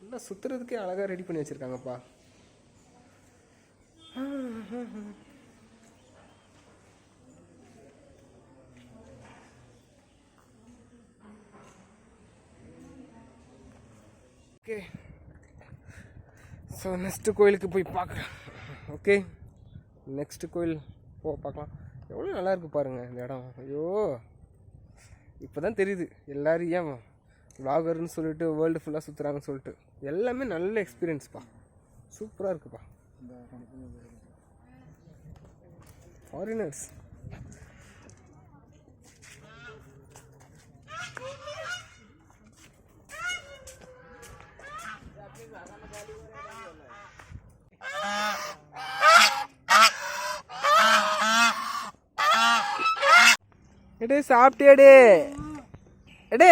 நல்லா சுற்றுறதுக்கே அழகாக ரெடி பண்ணி வச்சுருக்காங்கப்பா. ஓகே, ஸோ நெக்ஸ்ட்டு கோயிலுக்கு போய் பார்க்கலாம். ஓகே, நெக்ஸ்ட்டு கோயில் பார்க்கலாம். எவ்வளோ நல்லாயிருக்கு பாருங்கள் இந்த இடம். ஐயோ, இப்போ தான் தெரியுது எல்லோரும் ஏன் விளாகர்னு சொல்லிட்டு வேர்ல்டு ஃபுல்லாக சுற்றுறாங்கன்னு சொல்லிட்டு. எல்லாமே நல்ல எக்ஸ்பீரியன்ஸ்ப்பா. சூப்பராக இருக்குப்பா. ஃபாரினர்ஸ். எடே சாப்பிட்டியாடே? எடே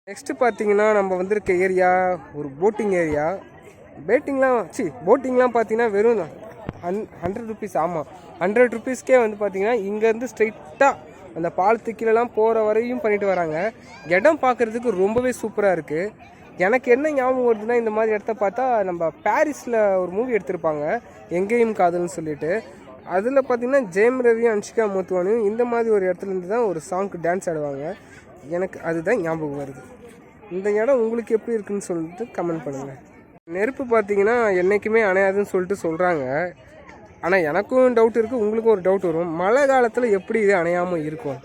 நெக்ஸ்ட்டு பார்த்தீங்கன்னா நம்ம வந்திருக்க ஏரியா ஒரு போட்டிங் ஏரியா. போட்டிங்லாம் பார்த்தீங்கன்னா வெறும் 100 ருபீஸ். ஆமாம், 100 ருபீஸ்க்கே வந்து பார்த்தீங்கன்னா இங்கேருந்து ஸ்ட்ரைட்டாக அந்த பாலத்து கீழெல்லாம் போகிற வரையும் பண்ணிட்டு வராங்க. இடம் பார்க்குறதுக்கு ரொம்பவே சூப்பராக இருக்குது. எனக்கு என்ன ஞாபகம் வருதுன்னா, இந்த மாதிரி இடத்த பார்த்தா நம்ம பாரிஸில் ஒரு மூவி எடுத்திருப்பாங்க, எங்கேயும் காதல்னு சொல்லிட்டு. அதில் பார்த்திங்கன்னா ஜெயம் ரவியும் அன்ஷிகா மோத்வானியும் இந்த மாதிரி ஒரு இடத்துலேருந்து தான் ஒரு சாங்க்கு டான்ஸ் ஆடுவாங்க. எனக்கு அதுதான் ஞாபகம் வருது. இந்த இடம் உங்களுக்கு எப்படி இருக்குன்னு சொல்லிட்டு கமெண்ட் பண்ணுங்கள். நெருப்பு பார்த்திங்கன்னா என்றைக்குமே அணையாதுன்னு சொல்லிட்டு சொல்கிறாங்க. ஆனால் எனக்கும் டவுட் இருக்குது, உங்களுக்கும் ஒரு டவுட் வரும். மழை காலத்தில் எப்படி இது அணையாமல் இருக்கும்?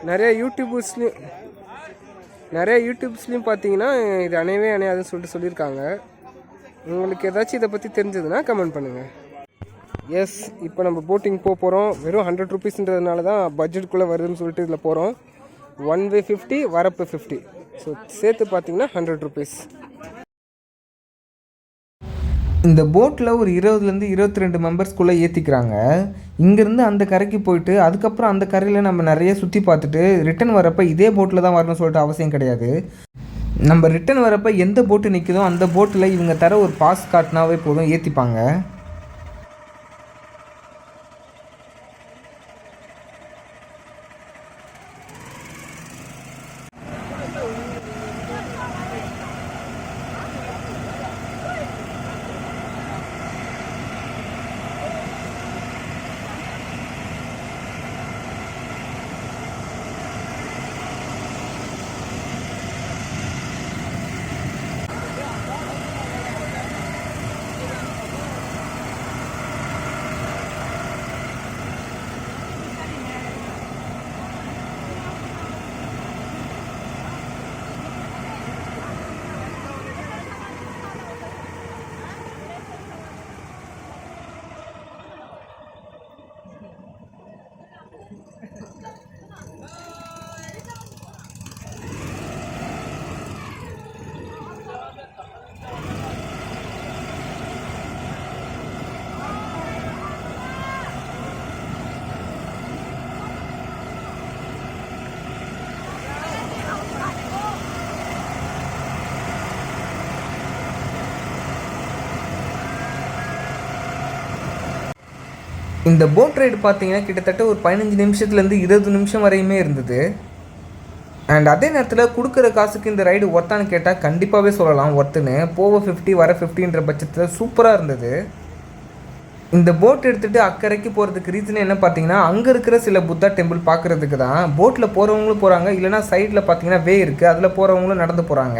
நிறைய யூடியூப்ஸ்லேயும் பார்த்தீங்கன்னா இது அணையாதுன்னு சொல்லிட்டு சொல்லியிருக்காங்க. உங்களுக்கு ஏதாச்சும் இதை பற்றி தெரிஞ்சதுன்னா கமெண்ட் பண்ணுங்கள். எஸ், இப்போ நம்ம போட்டிங் போகிறோம். வெறும் 100 ருபீஸ்ன்றதுனால தான் பட்ஜெட்டுக்குள்ளே வருதுன்னு சொல்லிட்டு இதில் போகிறோம். 1 வே 50, வரப்பு 50. ஸோ சேர்த்து பார்த்தீங்கன்னா 100 ருபீஸ். இந்த போட்டில் ஒரு 20லேருந்து 22 மெம்பர்ஸ்குள்ளே ஏற்றிக்கிறாங்க. இங்கேருந்து அந்த கரைக்கு போயிட்டு அதுக்கப்புறம் அந்த கரையில் நம்ம நிறைய சுற்றி பார்த்துட்டு ரிட்டன் வரப்போ இதே போட்டில் தான் வரணும்னு சொல்லிட்டு அவசியம் கிடையாது. நம்ம ரிட்டன் வரப்போ எந்த போட்டு நிற்குதோ அந்த போட்டில் இவங்க தர ஒரு பாஸ் காட்டினாவே போதும், ஏற்றிப்பாங்க. இந்த போட் ரைடு பார்த்தீங்கன்னா கிட்டத்தட்ட ஒரு 15 நிமிஷத்துலேருந்து 20 நிமிஷம் வரையுமே இருந்தது. அண்ட் அதே நேரத்தில் கொடுக்குற காசுக்கு இந்த ரைடு ஒர்த்தான்னு கேட்டால் கண்டிப்பாகவே சொல்லலாம் ஒர்த்துன்னு. போக 50 வர 50ன்ற பட்சத்தில் சூப்பராக இருந்தது. இந்த போட் எடுத்துகிட்டு அக்கறைக்கு போகிறதுக்கு ரீசன் என்ன பார்த்தீங்கன்னா, அங்கே இருக்கிற சில புத்தா டெம்பிள் பார்க்குறதுக்கு தான். போட்டில் போகிறவங்களும் போகிறாங்க, இல்லைனா சைடில் பார்த்தீங்கன்னா வே இருக்குது, அதில் போகிறவங்களும் நடந்து போகிறாங்க.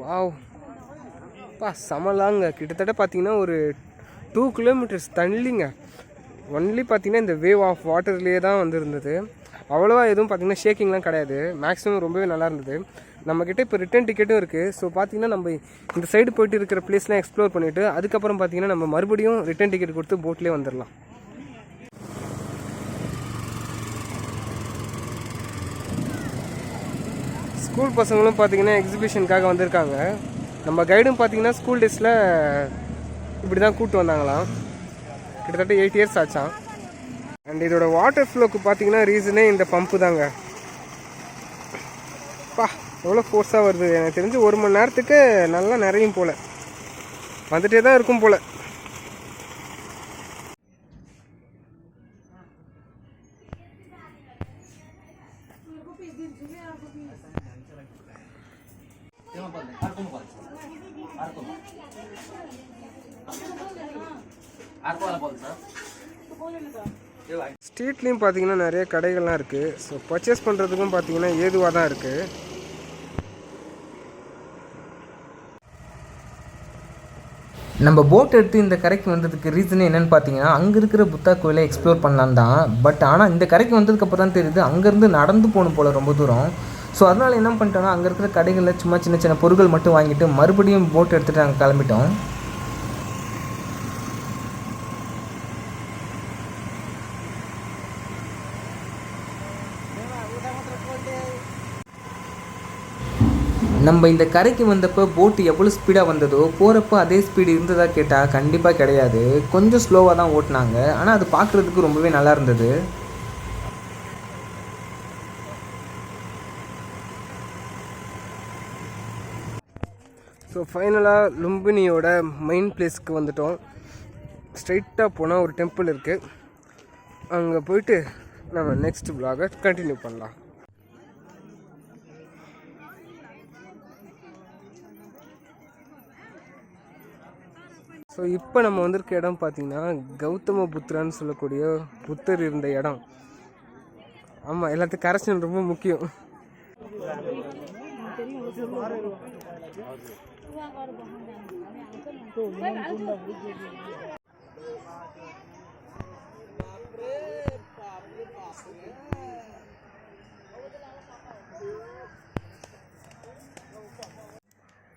வாவ் பா, செமலாங்க. கிட்டத்தட்ட பார்த்தீங்கன்னா ஒரு 2 கிலோமீட்டர்ஸ் தள்ளிங்க. ஒன்லி பார்த்தீங்கன்னா இந்த வேவ் ஆஃப் வாட்டர்லேயே தான் வந்துருந்தது. அவ்வளோவா எதுவும் பார்த்தீங்கன்னா ஷேக்கிங்லாம் கிடையாது. மேக்ஸிமம் ரொம்பவே நல்லா இருந்தது. நம்மக்கிட்ட இப்போ ரிட்டன் டிக்கெட்டும் இருக்குது. ஸோ பார்த்தீங்கன்னா நம்ம இந்த சைடு போயிட்டு இருக்கிற பிளேஸ்லாம் எக்ஸ்ப்ளோர் பண்ணிவிட்டு அதுக்கப்புறம் பார்த்தீங்கன்னா நம்ம மறுபடியும் ரிட்டன் டிக்கெட் கொடுத்து போட்லேயே வந்துடலாம். ஸ்கூல் பசங்களும் பார்த்தீங்கன்னா எக்ஸிபிஷனுக்காக வந்திருக்காங்க. நம்ம கைடும் பார்த்தீங்கன்னா ஸ்கூல் டேஸில் இப்படி தான் கூப்பிட்டு வந்தாங்களாம். கிட்டத்தட்ட 8 இயர்ஸ் ஆச்சான். அண்ட் இதோட வாட்டர் ஃப்ளோக்கு பார்த்தீங்கன்னா ரீசனே இந்த பம்பு தாங்க. பா, எவ்வளோ ஃபோர்ஸாக வருது. எனக்கு தெரிஞ்சு 1 மணி நேரத்துக்கு நல்லா நிறையும் போல், வந்துட்டே தான் இருக்கும் போல். ஸ்ட்ரீட்லேயும் பார்த்தீங்கன்னா நிறைய கடைகள்லாம் இருக்குது. ஸோ பர்ச்சேஸ் பண்ணுறதுக்கும் பார்த்தீங்கன்னா ஏதுவாக தான் இருக்குது. நம்ம போட் எடுத்து இந்த கரைக்கு வந்ததுக்கு ரீசன் என்னென்னு பார்த்தீங்கன்னா, அங்கே இருக்கிற புத்தா கோயிலை எக்ஸ்ப்ளோர் பண்ணலாம் தான். பட் ஆனால் இந்த கரைக்கு வந்ததுக்கப்புறம் தான் தெரியுது அங்கேருந்து நடந்து போகணும் போல் ரொம்ப தூரம். ஸோ அதனால் என்ன பண்ணிட்டோன்னா, அங்கே இருக்கிற கடைகளில் சும்மா சின்ன சின்ன பொருட்கள் மட்டும் வாங்கிட்டு மறுபடியும் போட் எடுத்துகிட்டு நாங்கள் கிளம்பிட்டோம். நம்ம இந்த கரைக்கு வந்தப்போ போட்டு எவ்வளோ ஸ்பீடாக வந்ததோ போகிறப்போ அதே ஸ்பீடு இருந்ததா கேட்டால் கண்டிப்பாக கிடையாது. கொஞ்சம் ஸ்லோவாக தான் ஓட்டினாங்க. ஆனால் அது பார்க்குறதுக்கு ரொம்பவே நல்லா இருந்தது. ஸோ ஃபைனலாக லும்பினியோட மெயின் பிளேஸ்க்கு வந்துட்டோம். ஸ்ட்ரைட்டாக போனால் ஒரு டெம்பிள் இருக்குது. அங்கே போயிட்டு நம்ம நெக்ஸ்ட் vlog-ஐ கண்டினியூ பண்ணலாம். ஸோ இப்போ நம்ம வந்திருக்க இடம் பார்த்திங்கன்னா கௌதம புத்தரான்னு சொல்லக்கூடிய புத்தர் இருந்த இடம். ஆமாம், எல்லாத்துக்கும் கரெக்ஷன் ரொம்ப முக்கியம்.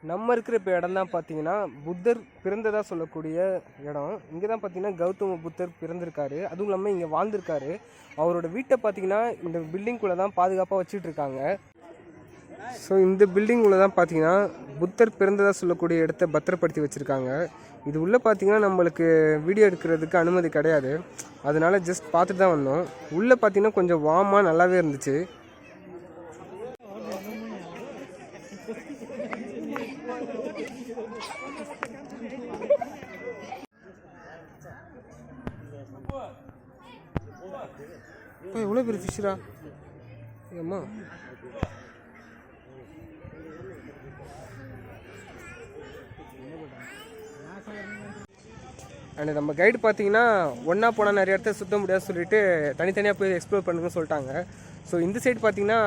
நம்ம இருக்கிற இப்போ இடம் தான் பார்த்தீங்கன்னா புத்தர் பிறந்ததாக சொல்லக்கூடிய இடம். இங்கே தான் பார்த்தீங்கன்னா கௌதம புத்தர் பிறந்திருக்காரு. அதுவும் இல்லாமல் இங்கே வாழ்ந்திருக்காரு. அவரோட வீட்டை பார்த்தீங்கன்னா இந்த பில்டிங்குள்ளே தான் பாதுகாப்பாக வச்சுட்டு இருக்காங்க. ஸோ இந்த பில்டிங்குள்ளே தான் பார்த்தீங்கன்னா புத்தர் பிறந்ததாக சொல்லக்கூடிய இடத்த பத்திரப்படுத்தி வச்சுருக்காங்க. இது உள்ளே பார்த்தீங்கன்னா நம்மளுக்கு வீடியோ எடுக்கிறதுக்கு அனுமதி கிடையாது. அதனால ஜஸ்ட் பார்த்துட்டு தான் வந்தோம். உள்ளே பார்த்தீங்கன்னா கொஞ்சம் வார்மாக நல்லாவே இருந்துச்சு. எவ்வளோ பெரிய ஃபிஷ்ஷரா ஏம்மா. அண்ட் நம்ம கைடு பார்த்தீங்கன்னா ஒன்றா போனால் நிறைய இடத்த சுற்ற முடியாது சொல்லிட்டு தனித்தனியாக போய் எக்ஸ்ப்ளோர் பண்ணுங்கன்னு சொல்லிட்டாங்க. ஸோ இந்த சைடு பார்த்தீங்கன்னா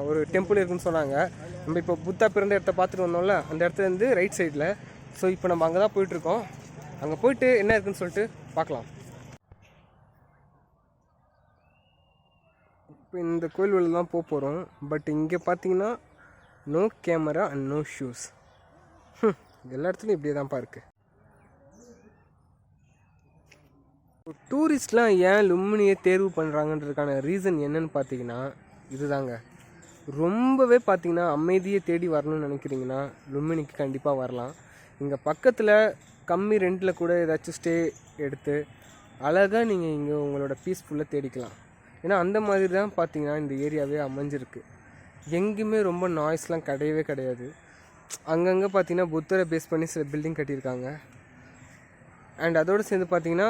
ஒரு டெம்பிள் இருக்குன்னு சொன்னாங்க. நம்ம இப்போ புத்தா பிறந்த இடத்த பார்த்துட்டு வந்தோம்ல, அந்த இடத்துல இருந்து ரைட் சைடில். ஸோ இப்போ நம்ம அங்கே தான் போயிட்டுருக்கோம். அங்கே போயிட்டு என்ன இருக்குன்னு சொல்லிட்டு பார்க்கலாம். இப்போ இந்த கோயில் உள்ள தான் போக போகிறோம். பட் இங்கே பார்த்தீங்கன்னா no camera and no shoes. எல்லா இடத்துலையும் இப்படியே தான்ப்பா இருக்குது. டூரிஸ்ட்லாம் ஏன் லும்பினியை தேர்வு பண்ணுறாங்கன்றதுக்கான ரீசன் என்னன்னு பார்த்தீங்கன்னா இதுதாங்க. ரொம்பவே பார்த்தீங்கன்னா அமைதியை தேடி வரணும்னு நினைக்கிறீங்கன்னா லும்பினிக்கு கண்டிப்பாக வரலாம். இங்கே பக்கத்தில் கம்மி ரெண்டில் கூட ஏதாச்சும் ஸ்டே எடுத்து அழகாக நீங்கள் இங்கே உங்களோட பீஸ்ஃபுல்லாக தேடிக்கலாம். ஏன்னா அந்த மாதிரி தான் பார்த்தீங்கன்னா இந்த ஏரியாவே அமைஞ்சிருக்கு. எங்கேயுமே ரொம்ப நாய்ஸ்லாம் கிடையவே கிடையாது. அங்கங்கே பார்த்தீங்கன்னா புத்தரை பேஸ் பண்ணி சில பில்டிங் கட்டியிருக்காங்க. அண்ட் அதோடு சேர்ந்து பார்த்தீங்கன்னா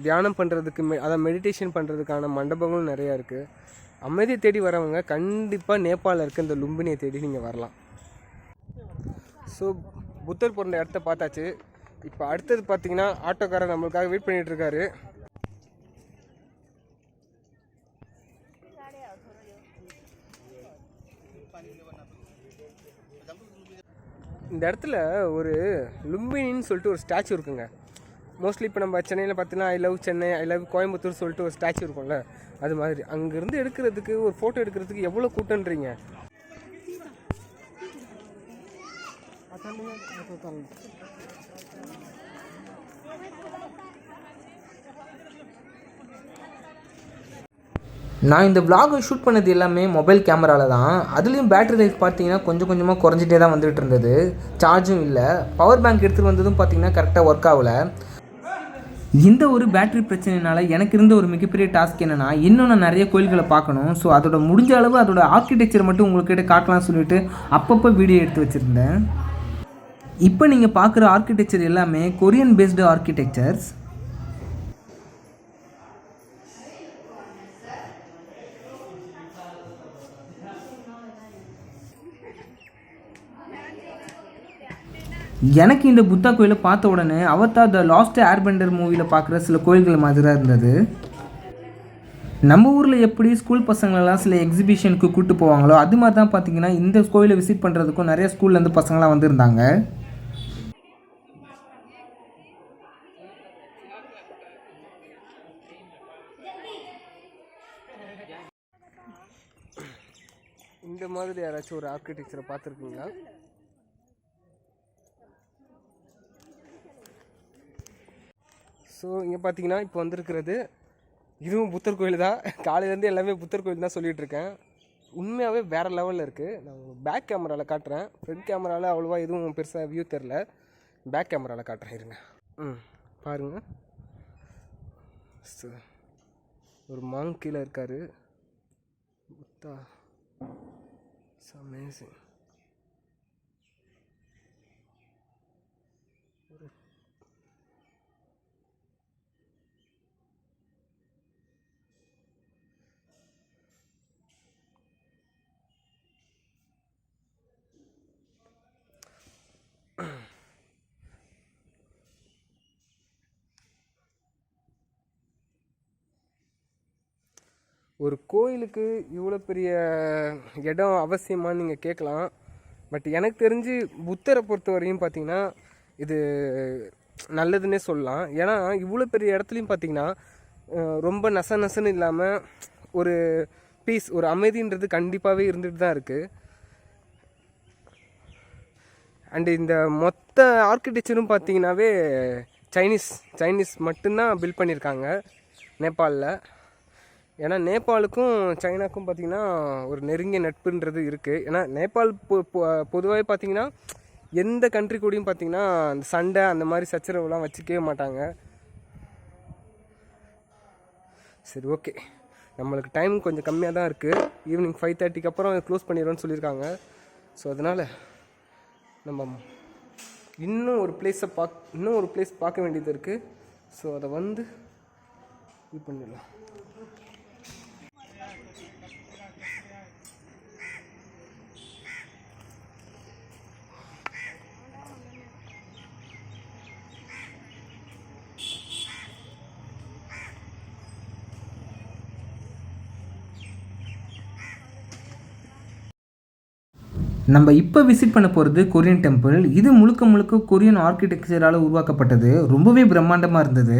தியானம் பண்ணுறதுக்கு அதாவது மெடிடேஷன் பண்ணுறதுக்கான மண்டபங்களும் நிறையா இருக்குது. அமைதியை தேடி வரவங்க கண்டிப்பாக நேபாளில் இருக்க இந்த லும்பினியை தேடி நீங்கள் வரலாம். ஸோ புத்தர் பிறந்த இடத்த பார்த்தாச்சு. இப்போ அடுத்தது பார்த்தீங்கன்னா ஆட்டோக்காரர் நம்மளுக்காக வெயிட் பண்ணிகிட்ருக்காரு. இந்த இடத்துல ஒரு லும்பினின்னு சொல்லிட்டு ஒரு ஸ்டாச்சு இருக்குங்க. மோஸ்ட்லி இப்போ நம்ம சென்னையில் பார்த்தீங்கன்னா I love Chennai, I love Coimbatore சொல்லிட்டு ஒரு ஸ்டாச்சு இருக்கும்ல, அது மாதிரி அங்கேருந்து எடுக்கிறதுக்கு ஒரு ஃபோட்டோ எடுக்கிறதுக்கு எவ்வளோ கூட்டன்றீங்க. நான் இந்த vlog ஷூட் பண்ணது எல்லாமே மொபைல் கேமராவில் தான். அதுலேயும் பேட்டரி லைஃப் பார்த்தீங்கன்னா கொஞ்சம் கொஞ்சமாக குறைஞ்சிட்டே தான் வந்துட்டு இருந்தது. சார்ஜும் இல்லை. பவர் பேங்க் எடுத்துகிட்டு வந்ததும் பார்த்தீங்கன்னா கரெக்டாக ஒர்க் ஆகலை. இந்த ஒரு பேட்டரி பிரச்சனைனால எனக்கு இருந்த ஒரு மிகப்பெரிய டாஸ்க் என்னென்னா, இன்னும் நான் நிறைய கோயில்களை பார்க்கணும். ஸோ அதோட முடிஞ்ச அளவு அதோட ஆர்கிடெக்சர் மட்டும் உங்கள்கிட்ட காட்டலாம்னு சொல்லிட்டு அப்பப்போ வீடியோ எடுத்து வச்சுருந்தேன். இப்போ நீங்கள் பார்க்குற ஆர்கிடெக்சர் எல்லாமே கொரியன் பேஸ்டு ஆர்கிடெக்சர்ஸ். எனக்கு இந்த புத்தா கோயிலை பார்த்த உடனே அவதார் த லாஸ்ட் ஏர்பெண்டர் மூவியில் பார்க்குற சில கோயில்கள் மாதிரி தான் இருந்தது. நம்ம ஊரில் எப்படி ஸ்கூல் பசங்களெல்லாம் சில எக்ஸிபிஷனுக்கு கூப்பிட்டு போவாங்களோ அது மாதிரி தான் பார்த்தீங்கன்னா இந்த கோயிலை விசிட் பண்ணுறதுக்கும் நிறைய ஸ்கூல்லேருந்து பசங்களாம் வந்திருந்தாங்க. இந்த மாதிரி யாராச்சும் ஒரு ஆர்கிடெக்சரை பார்த்துருக்கீங்களா? ஸோ இங்கே பார்த்தீங்கன்னா இப்போ வந்திருக்கிறது இதுவும் புத்தர் கோயில் தான். காலையிலேருந்து எல்லாமே புத்தர் கோயில் தான் சொல்லிகிட்டு இருக்கேன். உண்மையாகவே வேறு லெவலில் இருக்குது. நான் பேக் கேமராவில் காட்டுறேன். ஃப்ரண்ட் கேமராவில் அவ்வளோவா எதுவும் பெருசாக வியூ தெரில. பேக் கேமராவில் காட்டுறேன் இருங்க. பாருங்கள். ஒரு மாங்க் கீழே இருக்கார். Buddha it's amazing. ஒரு கோயிலுக்கு இவ்வளோ பெரிய இடம் அவசியமானு நீங்கள் கேட்கலாம். பட் எனக்கு தெரிஞ்சு புத்தரை பொறுத்த வரையும் பார்த்திங்கன்னா இது நல்லதுன்னே சொல்லலாம். ஏன்னா இவ்வளோ பெரிய இடத்துலையும் பார்த்திங்கன்னா ரொம்ப நசன்னு இல்லாமல் ஒரு பீஸ், ஒரு அமைதின்றது கண்டிப்பாகவே இருந்துகிட்டு தான் இருக்குது. அண்டு இந்த மொத்த ஆர்கிடெக்சரும் பார்த்திங்கனாவே சைனீஸ் மட்டும்தான் பில்ட் பண்ணியிருக்காங்க நேபாளில். ஏன்னா நேபாளுக்கும் சைனாக்கும் பார்த்திங்கன்னா ஒரு நெருங்கிய நட்புன்றது இருக்குது. ஏன்னா நேபாள் பொதுவாகவே பார்த்திங்கன்னா எந்த கண்ட்ரி கூடயும் பார்த்திங்கன்னா அந்த சண்டை அந்த மாதிரி சச்சரவுலாம் வச்சுக்கவே மாட்டாங்க. சரி, ஓகே, நம்மளுக்கு டைம் கொஞ்சம் கம்மியாக தான் இருக்குது. ஈவினிங் 5:30க்கு அப்புறம் க்ளோஸ் பண்ணிடுவோன்னு சொல்லியிருக்காங்க. ஸோ அதனால் நம்ம இன்னும் ஒரு பிளேஸ் பார்க்க வேண்டியது இருக்குது. ஸோ அதை வந்து இது பண்ணிடலாம். நம்ம இப்போ விசிட் பண்ண போகிறது கொரியன் டெம்பிள். இது முழுக்க கொரியன் ஆர்கிடெக்சரால் உருவாக்கப்பட்டது. ரொம்பவே பிரம்மாண்டமாக இருந்தது.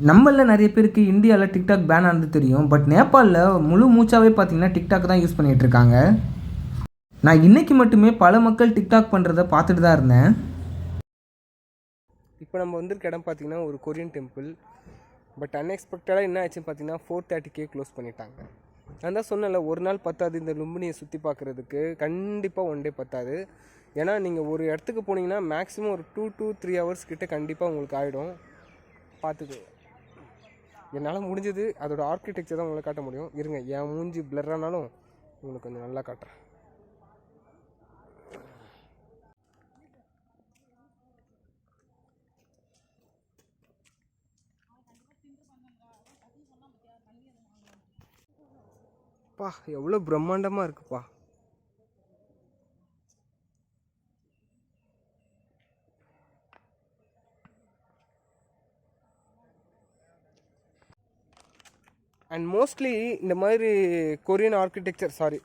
நம்மளில் நிறைய பேருக்கு இந்தியாவில் டிக்டாக் பேன் ஆனது தெரியும். பட் நேபாளில் முழு மூச்சாவே பார்த்திங்கன்னா டிக்டாக் தான் யூஸ் பண்ணிகிட்ருக்காங்க. நான் இன்றைக்கி மட்டுமே பல மக்கள் டிக்டாக் பண்ணுறதை பார்த்துட்டு தான் இருந்தேன். இப்போ நம்ம வந்திருக்க இடம் பார்த்திங்கன்னா ஒரு கொரியன் டெம்பிள். பட் அன்எக்ஸ்பெக்டடாக என்ன ஆச்சுன்னு பார்த்தீங்கன்னா 4:30க்கே க்ளோஸ் பண்ணிட்டாங்க. நான் தான் சொன்னேன்ல, ஒரு நாள் பத்தாது இந்த லும்பினியை சுற்றி பார்க்குறதுக்கு. கண்டிப்பாக 1 டே பத்தாது. ஏன்னா நீங்கள் ஒரு இடத்துக்கு போனீங்கன்னா மேக்ஸிமம் ஒரு 2 to 3 hours கிட்டே கண்டிப்பாக உங்களுக்கு ஆகிடும். பார்த்துக்கு என்னால் முடிஞ்சது அதோட ஆர்கிடெக்சர் தான் உங்களை காட்ட முடியும். இருங்க, என் மூஞ்சி பிளர்ரானாலும் உங்களுக்கு கொஞ்சம் நல்லா காட்டுறேன். பா, எவ்வளோ பிரம்மாண்டமாக இருக்குப்பா. அண்ட் மோஸ்ட்லி இந்த மாதிரி கொரியன் ஆர்கிடெக்சர்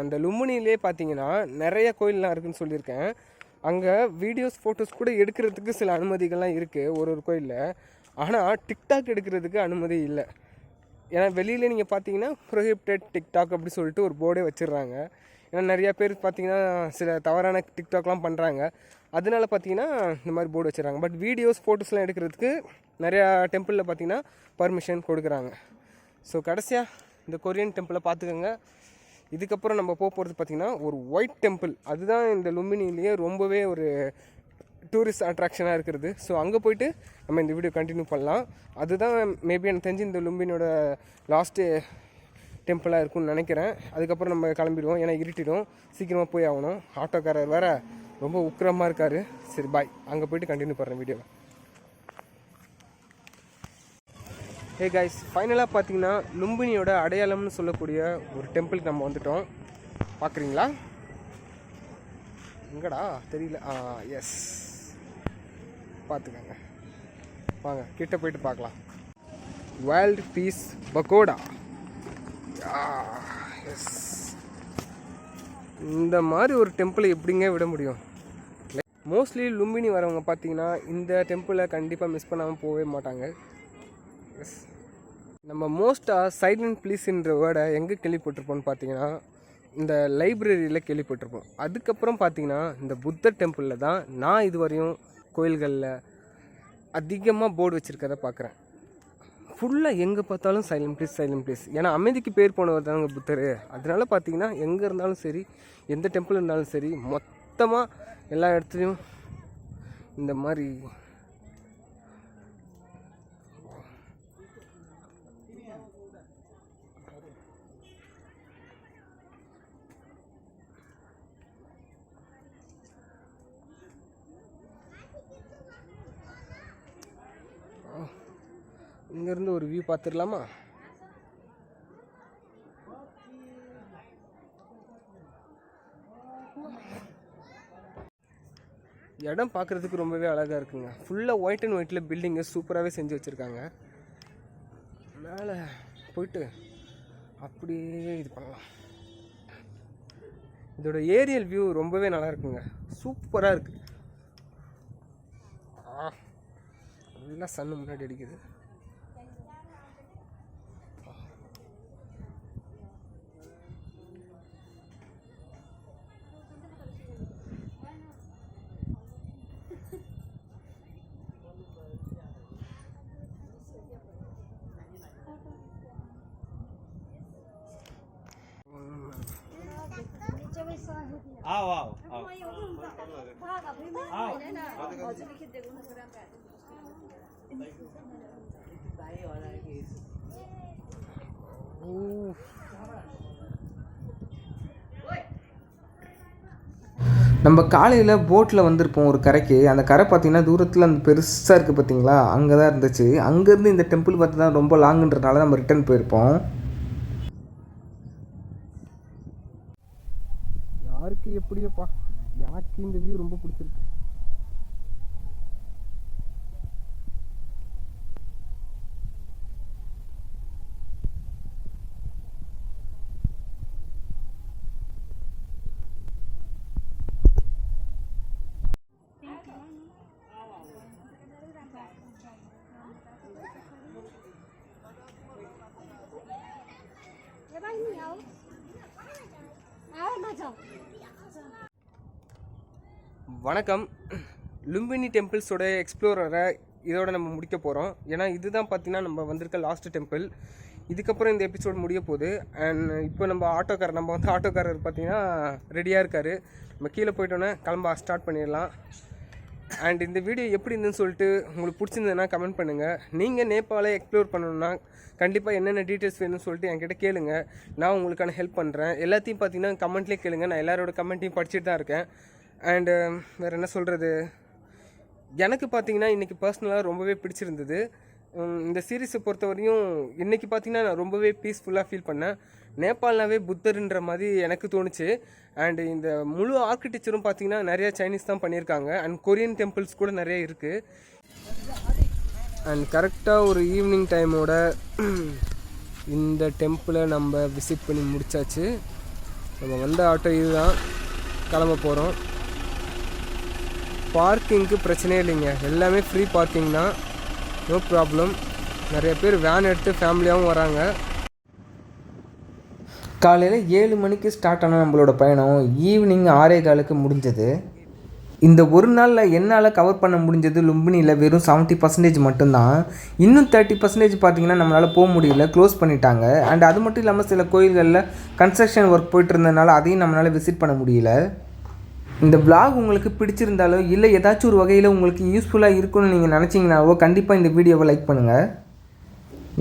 அந்த லும்பினிலே பார்த்தீங்கன்னா நிறைய கோயிலெலாம் இருக்குதுன்னு சொல்லியிருக்கேன். அங்கே வீடியோஸ் ஃபோட்டோஸ் கூட எடுக்கிறதுக்கு சில அனுமதிகள்லாம் இருக்குது ஒரு கோயிலில். ஆனால் டிக்டாக் எடுக்கிறதுக்கு அனுமதி இல்லை. ஏன்னா வெளியில் நீங்கள் பார்த்தீங்கன்னா ப்ரொஹிபிட்டட் டிக்டாக் அப்படி சொல்லிட்டு ஒரு போர்டே வச்சிடுறாங்க. ஏன்னா நிறையா பேர் பார்த்தீங்கன்னா சில தவறான டிக்டாக்லாம் பண்ணுறாங்க. அதனால பார்த்தீங்கன்னா இந்த மாதிரி போர்டு வச்சுருக்காங்க. பட் வீடியோஸ் ஃபோட்டோஸ்லாம் எடுக்கிறதுக்கு நிறையா டெம்பிளில் பார்த்தீங்கன்னா பர்மிஷன் கொடுக்குறாங்க. ஸோ கடைசியாக இந்த கொரியன் டெம்பிளை பார்த்துக்கோங்க. இதுக்கப்புறம் நம்ம போகிறது பார்த்திங்கன்னா ஒரு ஒயிட் டெம்பிள். அதுதான் இந்த லும்பினிலேயே ரொம்பவே ஒரு டூரிஸ்ட் அட்ராக்ஷனாக இருக்கிறது. ஸோ அங்கே போய்ட்டு நம்ம இந்த வீடியோ கண்டினியூ பண்ணலாம். அதுதான் மேபி எனக்கு தெரிஞ்சு இந்த லும்பினியோட லாஸ்ட்டு டெம்பிளாக இருக்கும்னு நினைக்கிறேன். அதுக்கப்புறம் நம்ம கிளம்பிடுவோம். ஏன்னா இருட்டிடும், சீக்கிரமாக போய் ஆகணும். ஆட்டோக்காரர் வேறு ரொம்ப உக்கிரமாக இருக்கார். சரி, பாய். அங்கே போய்ட்டு கண்டினியூ பண்ணுறேன் வீடியோவை. ஹே கைஸ், ஃபைனலாக பார்த்தீங்கன்னா லும்பினியோட அடையாளம்னு சொல்லக்கூடிய ஒரு டெம்பிளுக்கு நம்ம வந்துட்டோம். பார்க்குறீங்களா? எங்கடா தெரியல. எஸ், பார்த்துக்கங்க. வாங்க கிட்ட போயிட்டு பார்க்கலாம். World piece pakoda. எஸ், இந்த மாதிரி ஒரு டெம்பிளை எப்படிங்க விட முடியும்? மோஸ்ட்லி லும்பினி வரவங்க பார்த்தீங்கன்னா இந்த டெம்பிளை கண்டிப்பாக மிஸ் பண்ணாமல் போகவே மாட்டாங்க. எஸ், நம்ம மோஸ்ட்டாக சைலண்ட் ப்ளீஸ்ன்ற வேர்டை எங்கே கேள்விப்பட்டிருப்போம்னு பார்த்தீங்கன்னா இந்த லைப்ரரியில் கேள்விப்பட்டிருப்போம். அதுக்கப்புறம் பார்த்தீங்கன்னா இந்த புத்தர் டெம்பிளில் தான் நான் இதுவரையும் கோயில்களில் அதிகமாக போர்டு வச்சுருக்கதை பார்க்குறேன். ஃபுல்லாக எங்கே பார்த்தாலும் சைலண்ட் ப்ளீஸ். ஏன்னா அமைதிக்கு பேர் போனவர் தாங்க புத்தர். அதனால பார்த்தீங்கன்னா எங்கே இருந்தாலும் சரி, எந்த டெம்பிள் இருந்தாலும் சரி, மொத்தமாக எல்லா இடத்துலையும் இந்த மாதிரி இங்கேருந்து ஒரு வியூ பார்த்துடலாமா? இடம் பார்க்குறதுக்கு ரொம்பவே அழகாக இருக்குங்க. ஃபுல்லாக ஒயிட் அண்ட் ஒயிட்டில் பில்டிங்கை சூப்பராகவே செஞ்சு வச்சுருக்காங்க. மேலே போயிட்டு அப்படியே இது பண்ணலாம். இதோட ஏரியல் வியூ ரொம்பவே நல்லா இருக்குங்க, சூப்பராக இருக்குது. நல்லா சன்னு முன்னாடி அடிக்குது. நம்ம காலையில் போட்டில் வந்திருப்போம் ஒரு கரைக்கு. அந்த கரை பார்த்திங்கன்னா தூரத்தில் அந்த பெருசாக இருக்குது பார்த்தீங்களா, அங்கே தான் இருந்துச்சு. அங்கேருந்து இந்த டெம்பிள் பார்த்து தான் ரொம்ப லாங்குன்றனால நம்ம ரிட்டர்ன் போயிருப்போம். யாருக்கு எப்படியோப்பா, எனக்கு இந்த வியூ ரொம்ப பிடிச்சிருக்கு. வணக்கம். லும்பினி டெம்பிள்ஸோட எக்ஸ்ப்ளோரரை இதோட நம்ம முடிக்க போகிறோம். ஏன்னா இதுதான் பார்த்தீங்கன்னா நம்ம வந்திருக்க லாஸ்ட் டெம்பிள். இதுக்கப்புறம் இந்த எபிசோட் முடிய போகுது. அண்ட் இப்போ நம்ம ஆட்டோக்காரர் பார்த்தீங்கன்னா ரெடியாக இருக்கார். நம்ம கீழே போயிட்டோன்னே கிளம்ப ஸ்டார்ட் பண்ணிடலாம். அண்ட் இந்த வீடியோ எப்படி இருந்துன்னு சொல்லிட்டு உங்களுக்கு பிடிச்சிருந்ததுன்னா கமெண்ட் பண்ணுங்கள். நீங்கள் நேபாளை எக்ஸ்ப்ளோர் பண்ணணுன்னா கண்டிப்பாக என்னென்ன டீட்டெயில்ஸ் வேணும்னு சொல்லிட்டு என்கிட்ட கேளுங்க, நான் உங்களுக்கான ஹெல்ப் பண்ணுறேன். எல்லாத்தையும் பார்த்தீங்கன்னா கமெண்ட்லேயே கேளுங்க, நான் எல்லாரோட கமெண்ட்டையும் படிச்சுட்டு தான் இருக்கேன். அண்டு வேறு என்ன சொல்கிறது, எனக்கு பார்த்தீங்கன்னா இன்றைக்கி பர்சனலாக ரொம்பவே பிடிச்சிருந்தது. இந்த சீரீஸை பொறுத்தவரையும் இன்றைக்கி பார்த்தீங்கன்னா நான் ரொம்பவே பீஸ்ஃபுல்லாக ஃபீல் பண்ணேன். நேபாள்னாவே புத்தர்ன்ற மாதிரி எனக்கு தோணுச்சு. அண்டு இந்த முழு ஆர்கிடெக்சரும் பார்த்தீங்கன்னா நிறையா சைனீஸ் தான் பண்ணியிருக்காங்க. அண்ட் கொரியன் டெம்பிள்ஸ் கூட நிறைய இருக்குது. அண்ட் கரெக்டாக ஒரு ஈவினிங் டைமோட இந்த டெம்பிளை நம்ம விசிட் பண்ணி முடித்தாச்சு. நம்ம வந்த ஆட்டோ இதுதான், கிளம்ப போகிறோம். பார்க்கிங்க்கு பிரச்சனையே இல்லைங்க, எல்லாமே ஃப்ரீ பார்க்கிங் தான், நோ ப்ராப்ளம். நிறைய பேர் வேன் எடுத்து ஃபேமிலியாகவும் வராங்க. காலையில் 7 மணிக்கு ஸ்டார்ட் ஆன நம்மளோட பயணம் ஈவினிங் 6:15 முடிஞ்சது. இந்த ஒரு நாளில் என்னால் கவர் பண்ண முடிஞ்சது லும்பினியில் வெறும் 70% மட்டும்தான். இன்னும் 30% பார்த்திங்கன்னா நம்மளால் போக முடியல, க்ளோஸ் பண்ணிட்டாங்க. அண்ட் அது மட்டும் இல்லாமல் சில கோயில்களில் கன்ஸ்ட்ரக்ஷன் ஒர்க் போயிட்டு இருந்ததுனால அதையும் நம்மளால் விசிட் பண்ண முடியல. இந்த vlog உங்களுக்கு பிடிச்சிருந்தாலோ இல்லை ஏதாச்சும் ஒரு வகையில் உங்களுக்கு யூஸ்ஃபுல்லாக இருக்குன்னு நீங்கள் நினச்சிங்கனாவோ கண்டிப்பாக இந்த வீடியோவை லைக் பண்ணுங்கள்.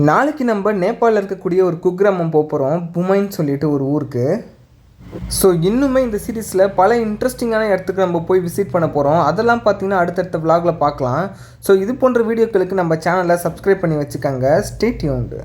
நாளைக்கு நம்ம நேபாளில் இருக்கக்கூடிய ஒரு குக்கிராமம் போகிறோம், புமைன்னு சொல்லிட்டு ஒரு ஊருக்கு. ஸோ இன்னுமே இந்த சீரீஸில் பல இன்ட்ரெஸ்டிங்கான இடத்துக்கு நம்ம போய் விசிட் பண்ண போகிறோம். அதெல்லாம் பார்த்திங்கன்னா அடுத்தடுத்த vlogல பார்க்கலாம். ஸோ இது போன்ற வீடியோக்களுக்கு நம்ம சேனலை சப்ஸ்கிரைப் பண்ணி வச்சுக்கோங்க. Stay tuned.